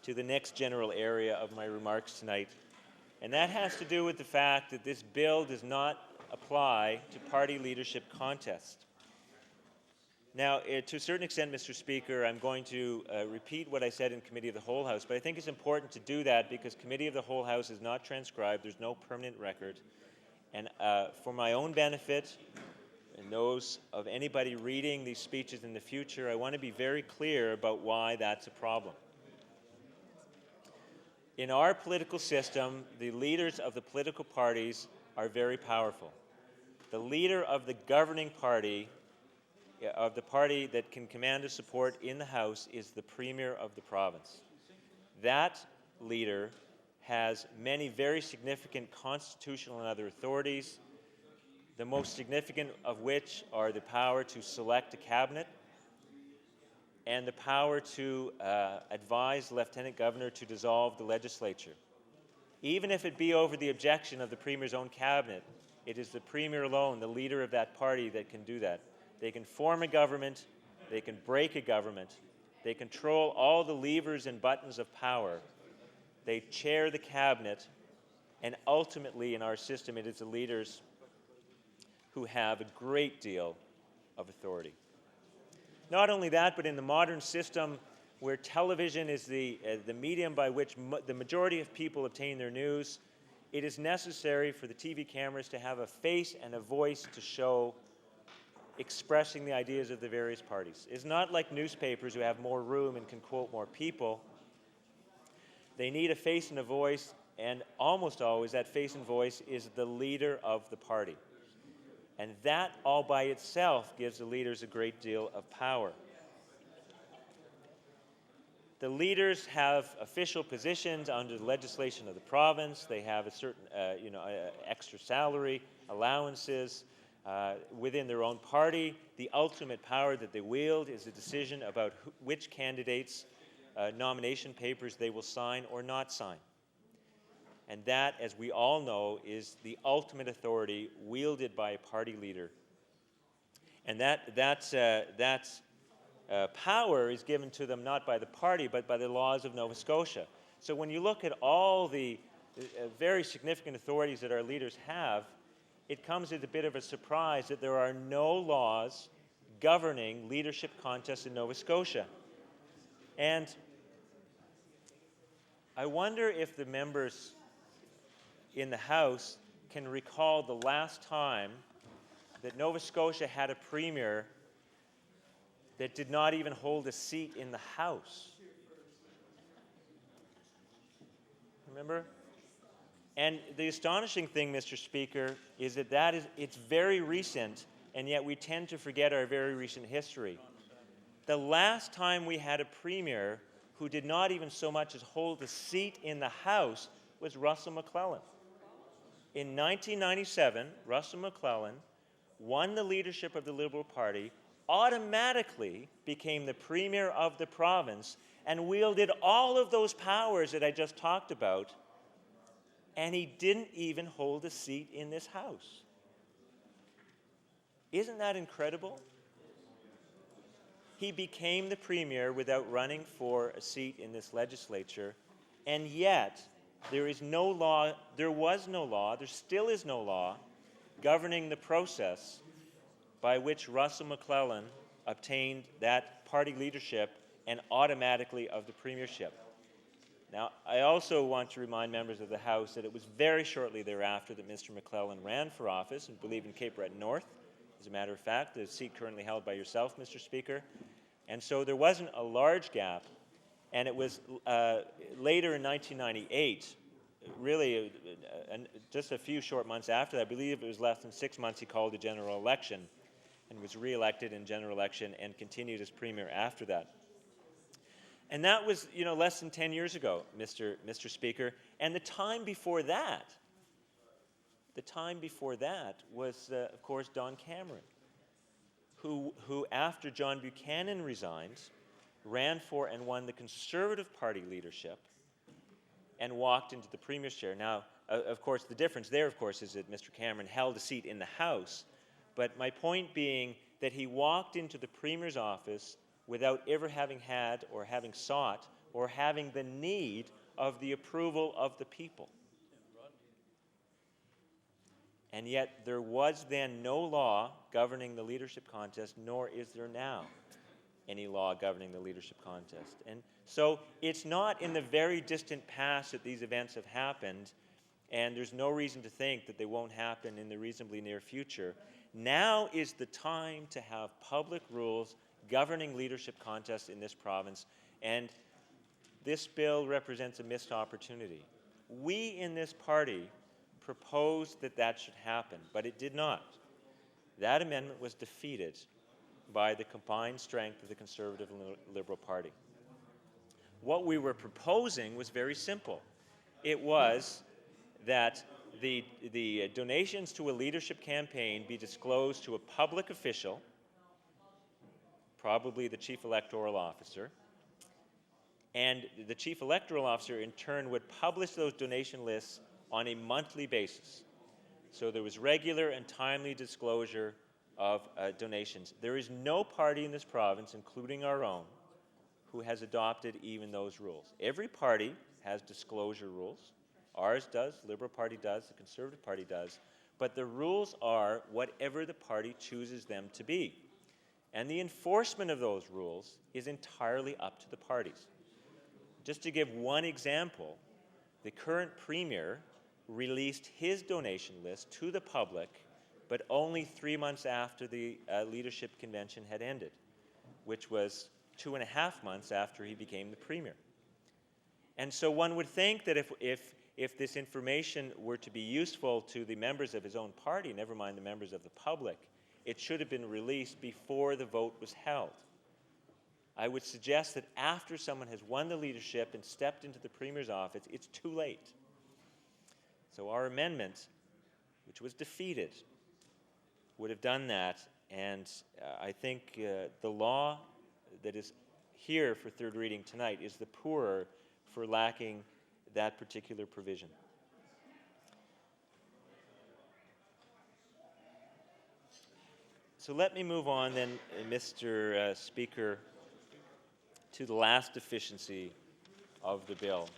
to the next general area of my remarks tonight, and that has to do with the fact that this bill does not apply to party leadership contests. Now, to a certain extent, Mr. Speaker, I'm going to repeat what I said in Committee of the Whole House, but I think it's important to do that because Committee of the Whole House is not transcribed. There's no permanent record. And for my own benefit and those of anybody reading these speeches in the future, I want to be very clear about why that's a problem. In our political system, the leaders of the political parties are very powerful. The leader of the governing party, of the party that can command a support in the House, is the Premier of the province. That leader has many very significant constitutional and other authorities, the most significant of which are the power to select a cabinet and the power to advise the Lieutenant Governor to dissolve the legislature. Even if it be over the objection of the Premier's own cabinet, it is the Premier alone, the leader of that party, that can do that. They can form a government, they can break a government, they control all the levers and buttons of power, they chair the cabinet, and ultimately in our system it is the leaders who have a great deal of authority. Not only that, but in the modern system where television is the medium by which the majority of people obtain their news, it is necessary for the TV cameras to have a face and a voice to show expressing the ideas of the various parties. It's not like newspapers who have more room and can quote more people. They need a face and a voice, and almost always that face and voice is the leader of the party. And that all by itself gives the leaders a great deal of power. The leaders have official positions under the legislation of the province. They have a certain, extra salary, allowances within their own party. The ultimate power that they wield is a decision about which candidates' nomination papers they will sign or not sign. And that, as we all know, is the ultimate authority wielded by a party leader. And that power is given to them not by the party, but by the laws of Nova Scotia. So when you look at all the very significant authorities that our leaders have, it comes as a bit of a surprise that there are no laws governing leadership contests in Nova Scotia. And I wonder if the members in the House can recall the last time that Nova Scotia had a premier that did not even hold a seat in the House. Remember? And the astonishing thing, Mr. Speaker, is that it's very recent, and yet we tend to forget our very recent history. The last time we had a premier who did not even so much as hold a seat in the House was Russell McClellan. In 1997, Russell McClellan won the leadership of the Liberal Party, automatically became the Premier of the province and wielded all of those powers that I just talked about, and he didn't even hold a seat in this House. Isn't that incredible? He became the Premier without running for a seat in this legislature, and yet there was no law, there still is no law governing the process by which Russell McClellan obtained that party leadership and automatically of the premiership. Now, I also want to remind members of the House that it was very shortly thereafter that Mr. McClellan ran for office, and believe in Cape Breton North, as a matter of fact, the seat currently held by yourself, Mr. Speaker. And so there wasn't a large gap, and it was later in 1998, really just a few short months after that, I believe it was less than 6 months, he called a general election and was re-elected in general election and continued as Premier after that. And that was, less than 10 years ago, Mr. Speaker. And the time before that was, of course, Don Cameron, who after John Buchanan resigned, ran for and won the Conservative Party leadership and walked into the Premier's chair. Now, of course, the difference there, of course, is that Mr. Cameron held a seat in the House, but my point being that he walked into the Premier's office without ever having had or having sought or having the need of the approval of the people. And yet there was then no law governing the leadership contest, nor is there now any law governing the leadership contest. And so it's not in the very distant past that these events have happened, and there's no reason to think that they won't happen in the reasonably near future. Now is the time to have public rules governing leadership contests in this province, and this bill represents a missed opportunity. We in this party proposed that that should happen, but it did not. That amendment was defeated by the combined strength of the Conservative and Liberal Party. What we were proposing was very simple. It was that the donations to a leadership campaign be disclosed to a public official, probably the Chief Electoral Officer, and the Chief Electoral Officer in turn would publish those donation lists on a monthly basis. So there was regular and timely disclosure of donations. There is no party in this province, including our own, who has adopted even those rules. Every party has disclosure rules. Ours does, Liberal Party does, the Conservative Party does, but the rules are whatever the party chooses them to be. And the enforcement of those rules is entirely up to the parties. Just to give one example, the current Premier released his donation list to the public, but only 3 months after the leadership convention had ended, which was 2.5 months after he became the Premier. And so one would think that if this information were to be useful to the members of his own party, never mind the members of the public, it should have been released before the vote was held. I would suggest that after someone has won the leadership and stepped into the Premier's office, it's too late. So our amendment, which was defeated, would have done that, and I think the law that is here for third reading tonight is the poorer for lacking that particular provision. So let me move on then, Mr. Speaker, to the last deficiency of the bill.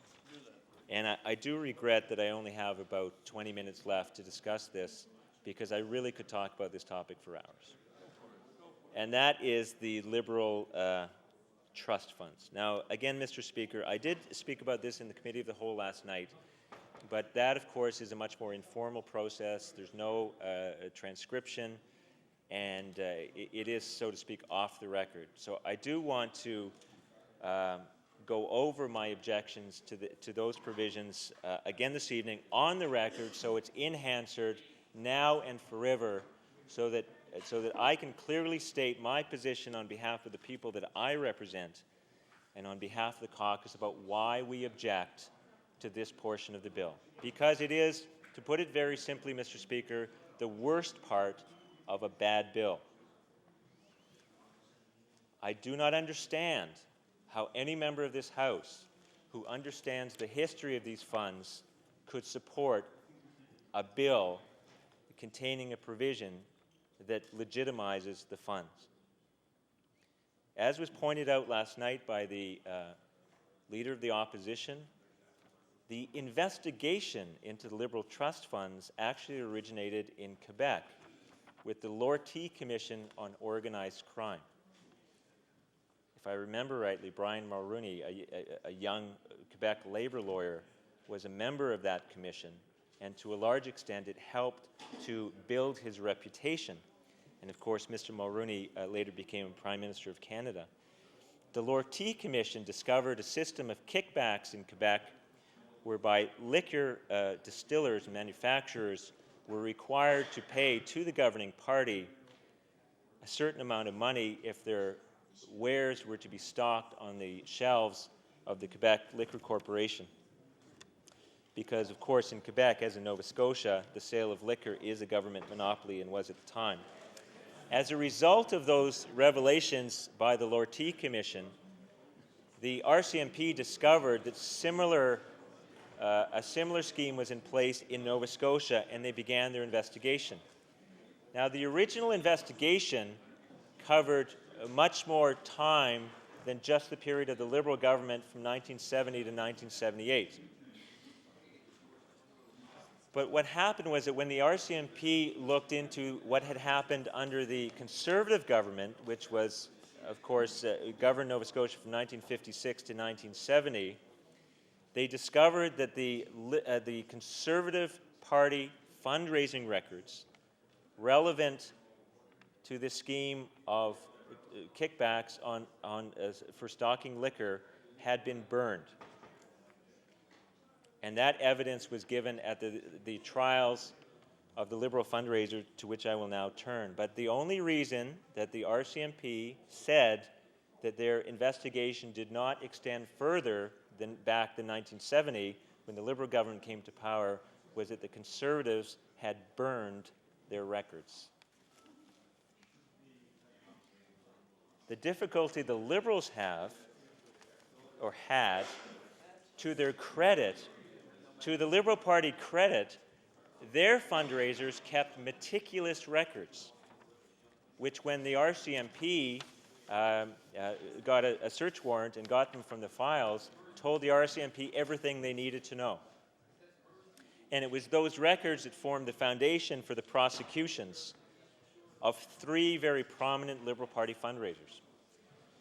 And I do regret that I only have about 20 minutes left to discuss this, because I really could talk about this topic for hours. And that is the Liberal trust funds. Now, again, Mr. Speaker, I did speak about this in the Committee of the Whole last night, but that, of course, is a much more informal process. There's no transcription, and it is, so to speak, off the record. So I do want to go over my objections to those provisions again this evening on the record, so it's in Hansard now and forever, so that I can clearly state my position on behalf of the people that I represent and on behalf of the caucus about why we object to this portion of the bill. Because it is, to put it very simply, Mr. Speaker, the worst part of a bad bill. I do not understand how any member of this House who understands the history of these funds could support a bill containing a provision that legitimizes the funds. As was pointed out last night by the Leader of the Opposition, the investigation into the Liberal Trust funds actually originated in Quebec with the Lortie Commission on Organized Crime. If I remember rightly, Brian Mulrooney, a young Quebec labor lawyer, was a member of that commission, and to a large extent it helped to build his reputation. And of course, Mr. Mulrooney later became Prime Minister of Canada. The Lortie Commission discovered a system of kickbacks in Quebec whereby liquor distillers and manufacturers were required to pay to the governing party a certain amount of money if their wares were to be stocked on the shelves of the Quebec Liquor Corporation. Because, of course, in Quebec, as in Nova Scotia, the sale of liquor is a government monopoly and was at the time. As a result of those revelations by the Lortie Commission, the RCMP discovered that a similar scheme was in place in Nova Scotia, and they began their investigation. Now, the original investigation covered much more time than just the period of the Liberal government from 1970 to 1978. But what happened was that when the RCMP looked into what had happened under the Conservative government, which was, of course, governed Nova Scotia from 1956 to 1970, they discovered that the Conservative Party fundraising records relevant to this scheme of kickbacks for stocking liquor had been burned. And that evidence was given at the trials of the Liberal fundraiser, to which I will now turn. But the only reason that the RCMP said that their investigation did not extend further than back in 1970, when the Liberal government came to power, was that the Conservatives had burned their records. The difficulty the Liberals have, or had, to their credit, to the Liberal Party credit, their fundraisers kept meticulous records, which when the RCMP got a search warrant and got them from the files, told the RCMP everything they needed to know. And it was those records that formed the foundation for the prosecutions of 3 very prominent Liberal Party fundraisers.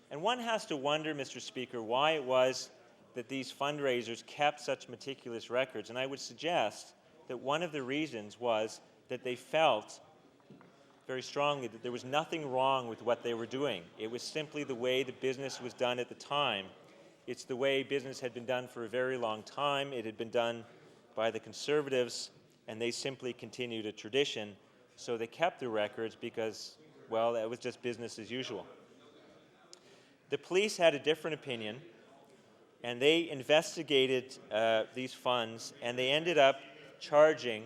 And one has to wonder, Mr. Speaker, why it was that these fundraisers kept such meticulous records. And I would suggest that one of the reasons was that they felt very strongly that there was nothing wrong with what they were doing. It was simply the way the business was done at the time. It's the way business had been done for a very long time. It had been done by the Conservatives, and they simply continued a tradition. So they kept the records because, well, it was just business as usual. The police had a different opinion, and they investigated these funds, and they ended up charging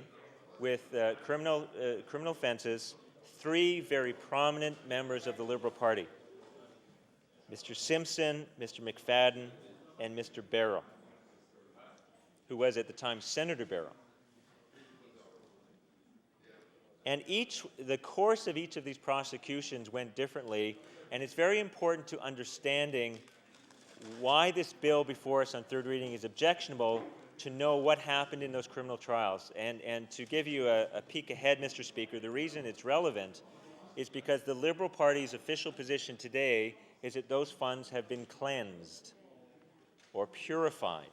with criminal offenses 3 very prominent members of the Liberal Party: Mr. Simpson, Mr. McFadden, and Mr. Barrow, who was at the time Senator Barrow. And the course of each of these prosecutions went differently, and it's very important to understanding why this bill before us on third reading is objectionable, to know what happened in those criminal trials. And to give you a peek ahead, Mr. Speaker, the reason it's relevant is because the Liberal Party's official position today is that those funds have been cleansed or purified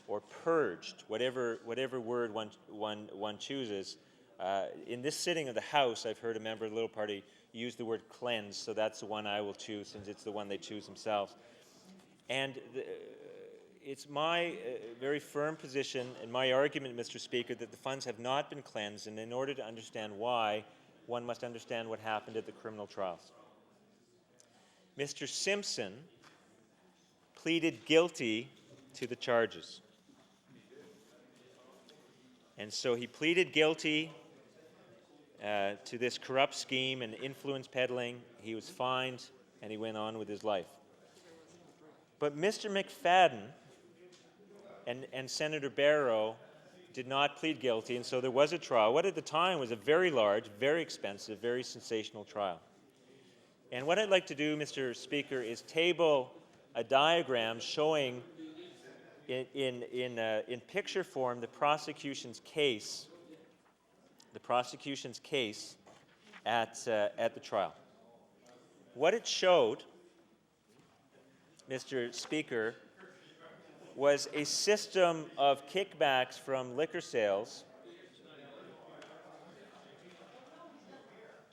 or purged, whatever word one chooses. In this sitting of the House, I've heard a member of the Liberal Party use the word cleanse, so that's the one I will choose, since it's the one they choose themselves. And it's my very firm position and my argument, Mr. Speaker, that the funds have not been cleansed, and in order to understand why, one must understand what happened at the criminal trials. Mr. Simpson pleaded guilty to the charges. And so he pleaded guilty to this corrupt scheme and influence peddling. He was fined, and he went on with his life. But Mr. McFadden and Senator Barrow did not plead guilty, and so there was a trial. What at the time was a very large, very expensive, very sensational trial. And what I'd like to do, Mr. Speaker, is table a diagram showing in picture form the prosecution's case at the trial. What it showed, Mr. Speaker, was a system of kickbacks from liquor sales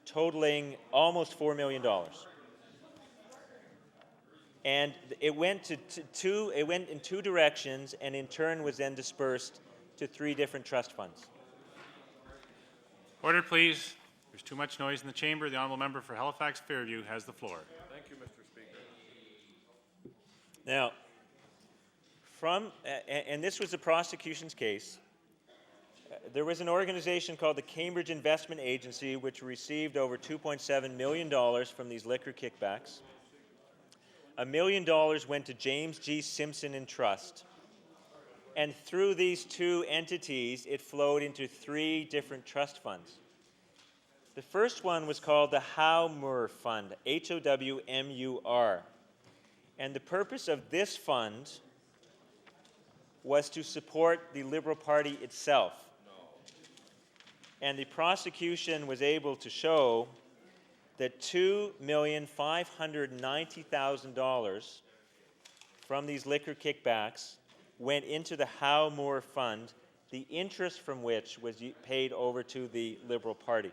totaling almost $4 million. And it went in two directions, and in turn was then dispersed to 3 different trust funds. Order, please. There's too much noise in the chamber. The honourable member for Halifax Fairview has the floor. Thank you, Mr. Speaker. Now, and this was the prosecution's case, there was an organization called the Cambridge Investment Agency which received over $2.7 million from these liquor kickbacks. $1 million went to James G. Simpson and Trust. And through these 2 entities, it flowed into 3 different trust funds. The first one was called the Howmur Fund, H-O-W-M-U-R. And the purpose of this fund was to support the Liberal Party itself. And the prosecution was able to show that $2,590,000 from these liquor kickbacks went into the Howmur Fund, the interest from which was paid over to the Liberal Party.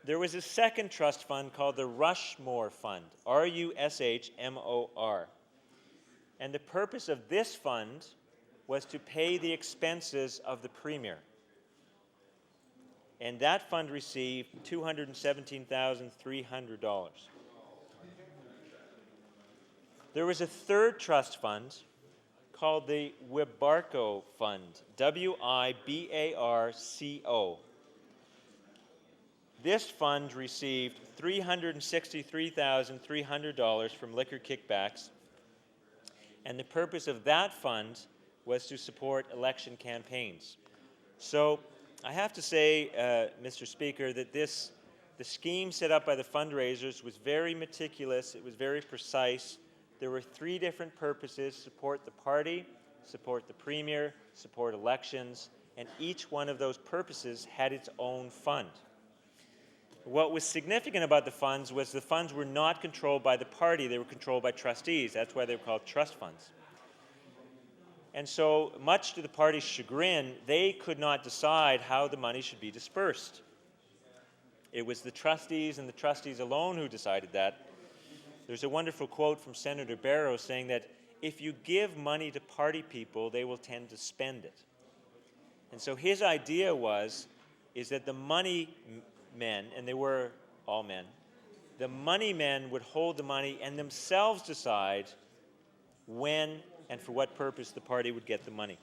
There was a second trust fund called the Rushmore Fund, R-U-S-H-M-O-R. And the purpose of this fund was to pay the expenses of the Premier. And that fund received $217,300. There was a third trust fund called the Wibarco Fund, W-I-B-A-R-C-O. This fund received $363,300 from liquor kickbacks, and the purpose of that fund was to support election campaigns. So I have to say, Mr. Speaker, that the scheme set up by the fundraisers was very meticulous, it was very precise. There were 3 different purposes: support the party, support the Premier, support elections, and each one of those purposes had its own fund. What was significant about the funds was the funds were not controlled by the party, they were controlled by trustees. That's why they were called trust funds. And so, much to the party's chagrin, they could not decide how the money should be dispersed. It was the trustees and the trustees alone who decided that. There's a wonderful quote from Senator Barrow saying that if you give money to party people, they will tend to spend it. And so his idea is that the money men, and they were all men, the money men would hold the money and themselves decide when and for what purpose the party would get the money.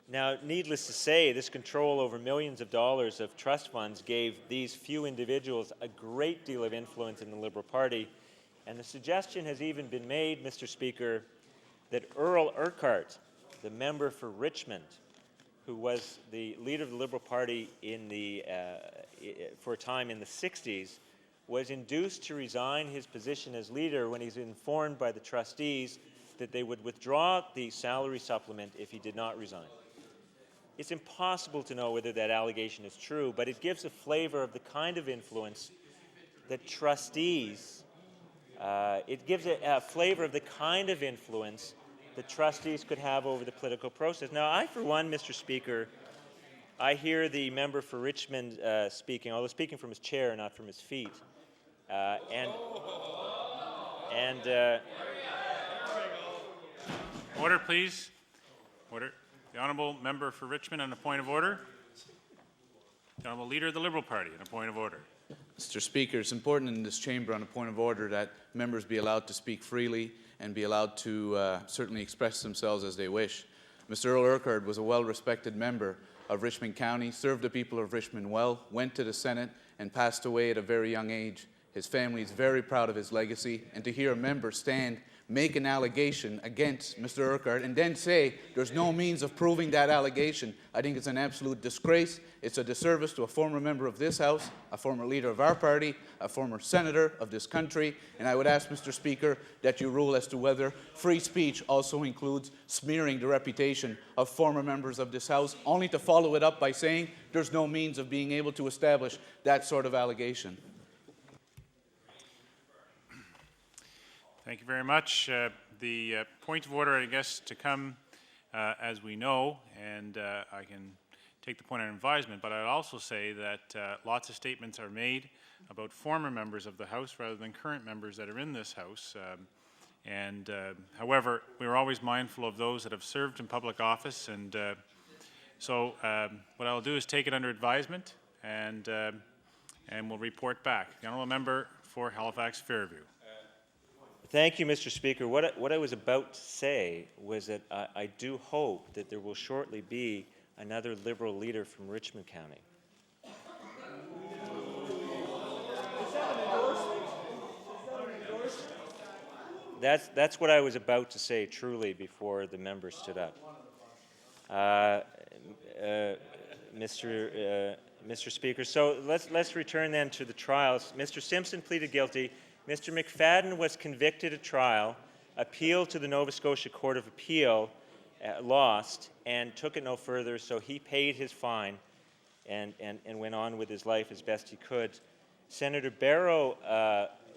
Now, needless to say, this control over millions of dollars of trust funds gave these few individuals a great deal of influence in the Liberal Party, and the suggestion has even been made, Mr. Speaker, that Earl Urquhart, the member for Richmond, who was the leader of the Liberal Party for a time in the 60s, was induced to resign his position as leader when he's informed by the trustees that they would withdraw the salary supplement if he did not resign. It's impossible to know whether that allegation is true, but it gives a flavor of the kind of influence that trustees, it gives a flavor of the kind of influence that trustees could have over the political process. Now, I, for one, Mr. Speaker, I hear the member for Richmond speaking, although speaking from his chair, not from his feet. Order, please. Order. The honourable member for Richmond on a point of order. The honourable leader of the Liberal Party on a point of order. Mr. Speaker, it's important in this chamber on a point of order that members be allowed to speak freely and be allowed to certainly express themselves as they wish. Mr. Earl Urquhart was a well-respected member of Richmond County, served the people of Richmond well, went to the Senate, and passed away at a very young age. His family is very proud of his legacy, and to hear a member stand, make an allegation against Mr. Urquhart, and then say there's no means of proving that allegation, I think it's an absolute disgrace. It's a disservice to a former member of this House, a former leader of our party, a former senator of this country, and I would ask, Mr. Speaker, that you rule as to whether free speech also includes smearing the reputation of former members of this House, only to follow it up by saying there's no means of being able to establish that sort of allegation. Thank you very much. The point of order, I guess, to come as we know, and I can take the point on advisement, but I'd also say that lots of statements are made about former members of the House rather than current members that are in this House. However, we're always mindful of those that have served in public office, and so what I'll do is take it under advisement, and we'll report back. The honourable member for Halifax Fairview. Thank you, Mr. Speaker. What I was about to say was that I do hope that there will shortly be another Liberal leader from Richmond County. That's what I was about to say, truly, before the member stood up. Mr. Speaker, so let's return then to the trials. Mr. Simpson pleaded guilty. Mr. McFadden was convicted at trial, appealed to the Nova Scotia Court of Appeal, lost, and took it no further, so he paid his fine and went on with his life as best he could. Senator Barrow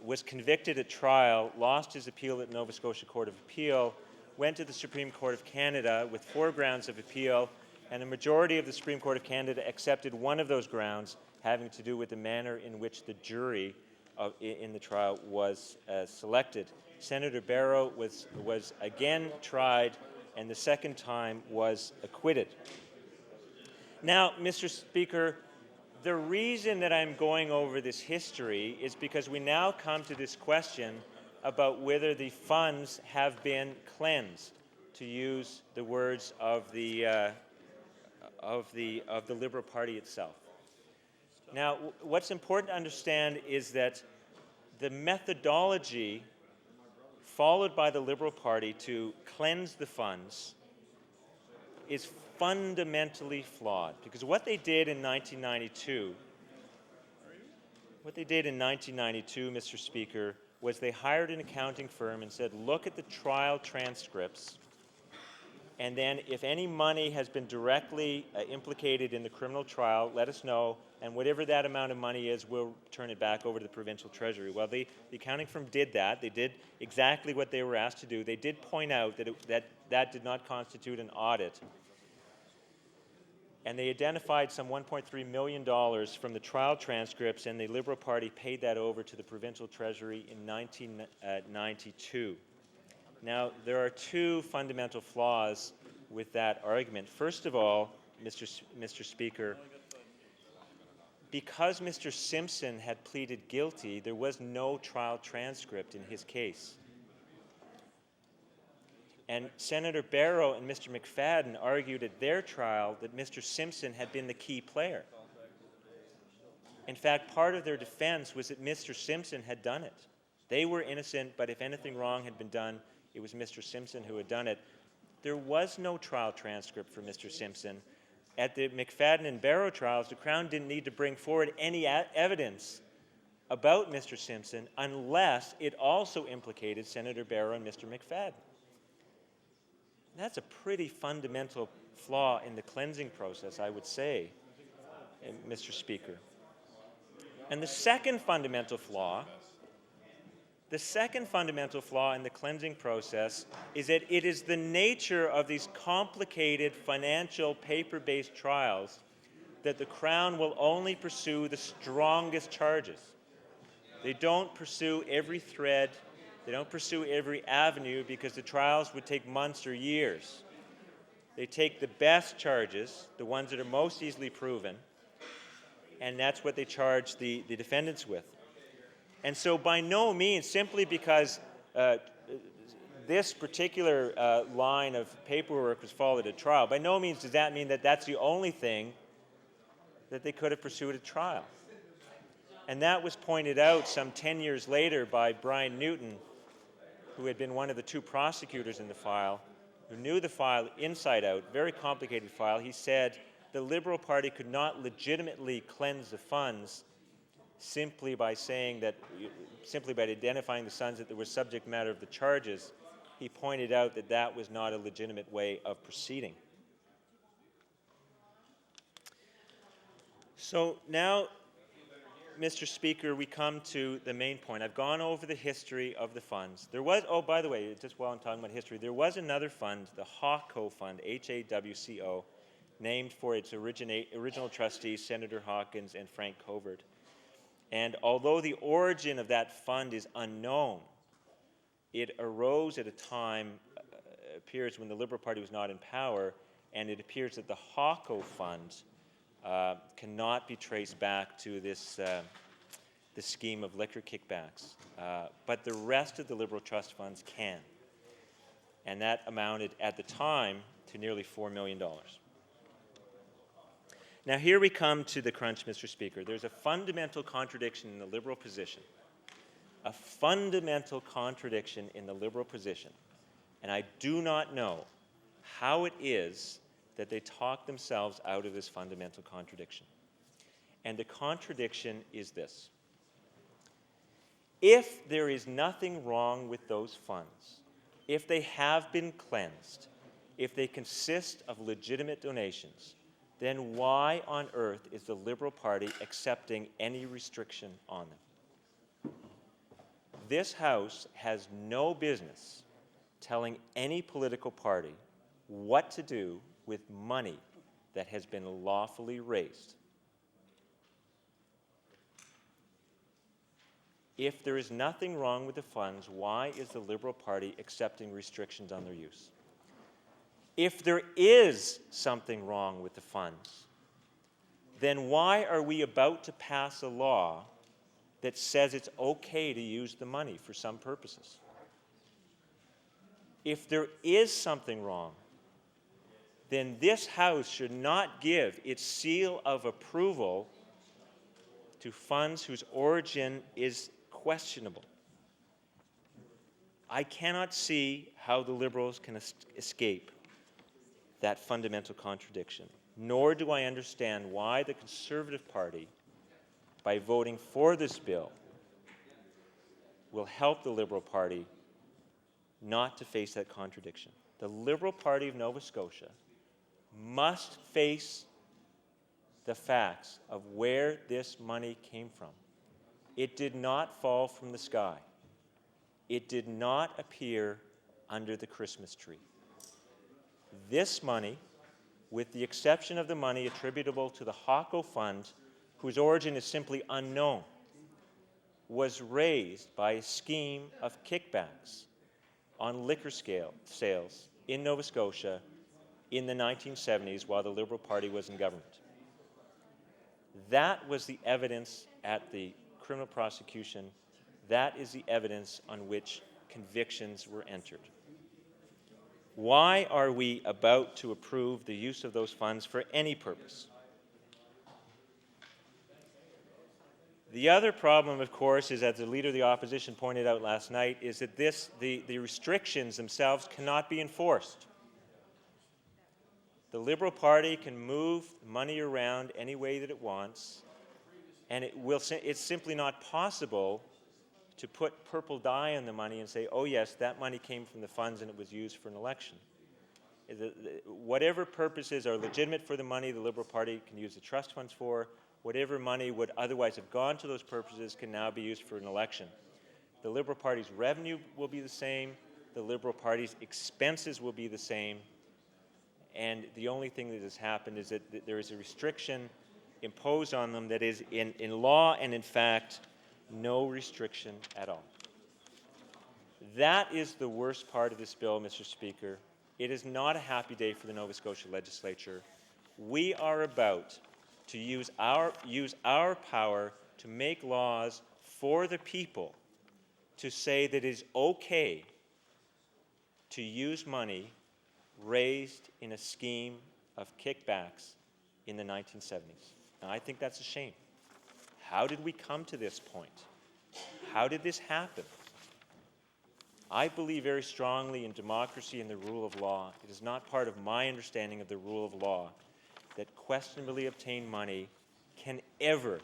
was convicted at trial, lost his appeal at the Nova Scotia Court of Appeal, went to the Supreme Court of Canada with 4 grounds of appeal, and a majority of the Supreme Court of Canada accepted one of those grounds, having to do with the manner in which the jury in the trial was selected. Senator Barrow was again tried, and the second time was acquitted. Now, Mr. Speaker, the reason that I'm going over this history is because we now come to this question about whether the funds have been cleansed, to use the words of the Liberal Party itself. Now, what's important to understand is that the methodology followed by the Liberal Party to cleanse the funds is fundamentally flawed, because what they did in 1992, Mr. Speaker, was they hired an accounting firm and said, look at the trial transcripts, and then if any money has been directly implicated in the criminal trial, let us know, and whatever that amount of money is, we'll turn it back over to the provincial treasury. Well, the accounting firm did that. They did exactly what they were asked to do. They did point out that that did not constitute an audit. And they identified some $1.3 million from the trial transcripts, and the Liberal Party paid that over to the provincial treasury in 1992. Now, there are 2 fundamental flaws with that argument. First of all, Mr. Speaker, because Mr. Simpson had pleaded guilty, there was no trial transcript in his case. And Senator Barrow and Mr. McFadden argued at their trial that Mr. Simpson had been the key player. In fact, part of their defense was that Mr. Simpson had done it. They were innocent, but if anything wrong had been done, it was Mr. Simpson who had done it. There was no trial transcript for Mr. Simpson. At the McFadden and Barrow trials, the Crown didn't need to bring forward any evidence about Mr. Simpson unless it also implicated Senator Barrow and Mr. McFadden. That's a pretty fundamental flaw in the cleansing process, I would say, Mr. Speaker. And the second fundamental flaw in the cleansing process is that it is the nature of these complicated financial paper-based trials that the Crown will only pursue the strongest charges. They don't pursue every thread. They don't pursue every avenue because the trials would take months or years. They take the best charges, the ones that are most easily proven, and that's what they charge the defendants with. And so by no means, simply because this particular line of paperwork was followed at trial, by no means does that mean that that's the only thing that they could have pursued at trial. And that was pointed out some 10 years later by Brian Newton, who had been one of the two prosecutors in the file, who knew the file inside out, very complicated file. He said the Liberal Party could not legitimately cleanse the funds simply by saying that, simply by identifying the sons that there was subject matter of the charges. He pointed out that that was not a legitimate way of proceeding. So now, Mr. Speaker, we come to the main point. I've gone over the history of the funds. There was, oh, by the way, just while I'm talking about history, there was another fund, the HAWCO Fund, H-A-W-C-O, named for its original trustees, Senator Hawkins and Frank Covert. And although the origin of that fund is unknown, it arose at a time, appears when the Liberal Party was not in power, and it appears that the HAWCO Fund cannot be traced back to this scheme of liquor kickbacks. But the rest of the Liberal Trust funds can. And that amounted at the time to nearly $4 million. Now here we come to the crunch, Mr. Speaker. There's a fundamental contradiction in the Liberal position. A fundamental contradiction in the Liberal position. And I do not know how it is that they talk themselves out of this fundamental contradiction. And the contradiction is this. If there is nothing wrong with those funds, if they have been cleansed, if they consist of legitimate donations, then why on earth is the Liberal Party accepting any restriction on them? This House has no business telling any political party what to do with money that has been lawfully raised. If there is nothing wrong with the funds, why is the Liberal Party accepting restrictions on their use? If there is something wrong with the funds, then why are we about to pass a law that says it's okay to use the money for some purposes? If there is something wrong, then this House should not give its seal of approval to funds whose origin is questionable. I cannot see how the Liberals can escape that fundamental contradiction, nor do I understand why the Conservative Party, by voting for this bill, will help the Liberal Party not to face that contradiction. The Liberal Party of Nova Scotia must face the facts of where this money came from. It did not fall from the sky. It did not appear under the Christmas tree. This money, with the exception of the money attributable to the HAWCO Fund, whose origin is simply unknown, was raised by a scheme of kickbacks on liquor sales in Nova Scotia in the 1970s while the Liberal Party was in government. That was the evidence at the criminal prosecution. That is the evidence on which convictions were entered. Why are we about to approve the use of those funds for any purpose? The other problem, of course, is, as the Leader of the Opposition pointed out last night, is that the restrictions themselves cannot be enforced. The Liberal Party can move money around any way that it wants, and it's simply not possible to put purple dye on the money and say, oh yes, that money came from the funds and it was used for an election. Whatever purposes are legitimate for the money the Liberal Party can use the trust funds for, whatever money would otherwise have gone to those purposes can now be used for an election. The Liberal Party's revenue will be the same, the Liberal Party's expenses will be the same, and the only thing that has happened is that there is a restriction imposed on them that is in law and in fact no restriction at all. That is the worst part of this bill, Mr. Speaker. It is not a happy day for the Nova Scotia legislature. We are about to use our power to make laws for the people to say that it is okay to use money raised in a scheme of kickbacks in the 1970s. And I think that's a shame. How did we come to this point? How did this happen? I believe very strongly in democracy and the rule of law. It is not part of my understanding of the rule of law that questionably obtained money can ever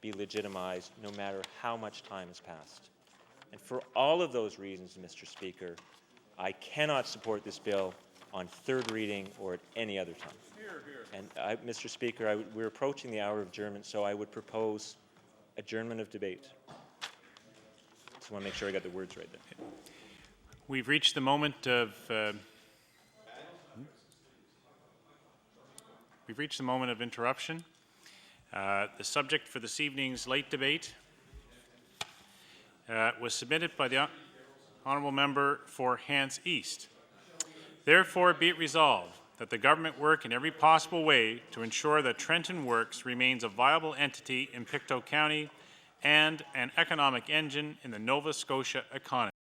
be legitimized, no matter how much time has passed. And for all of those reasons, Mr. Speaker, I cannot support this bill on third reading or at any other time. And Mr. Speaker, we're approaching the hour of adjournment, so I would propose adjournment of debate. Just want to make sure I got the words right there. We've reached the moment of interruption. The subject for this evening's late debate was submitted by the honourable member for Hants East. Therefore, be it resolved that the government work in every possible way to ensure that Trenton Works remains a viable entity in Pictou County and an economic engine in the Nova Scotia economy.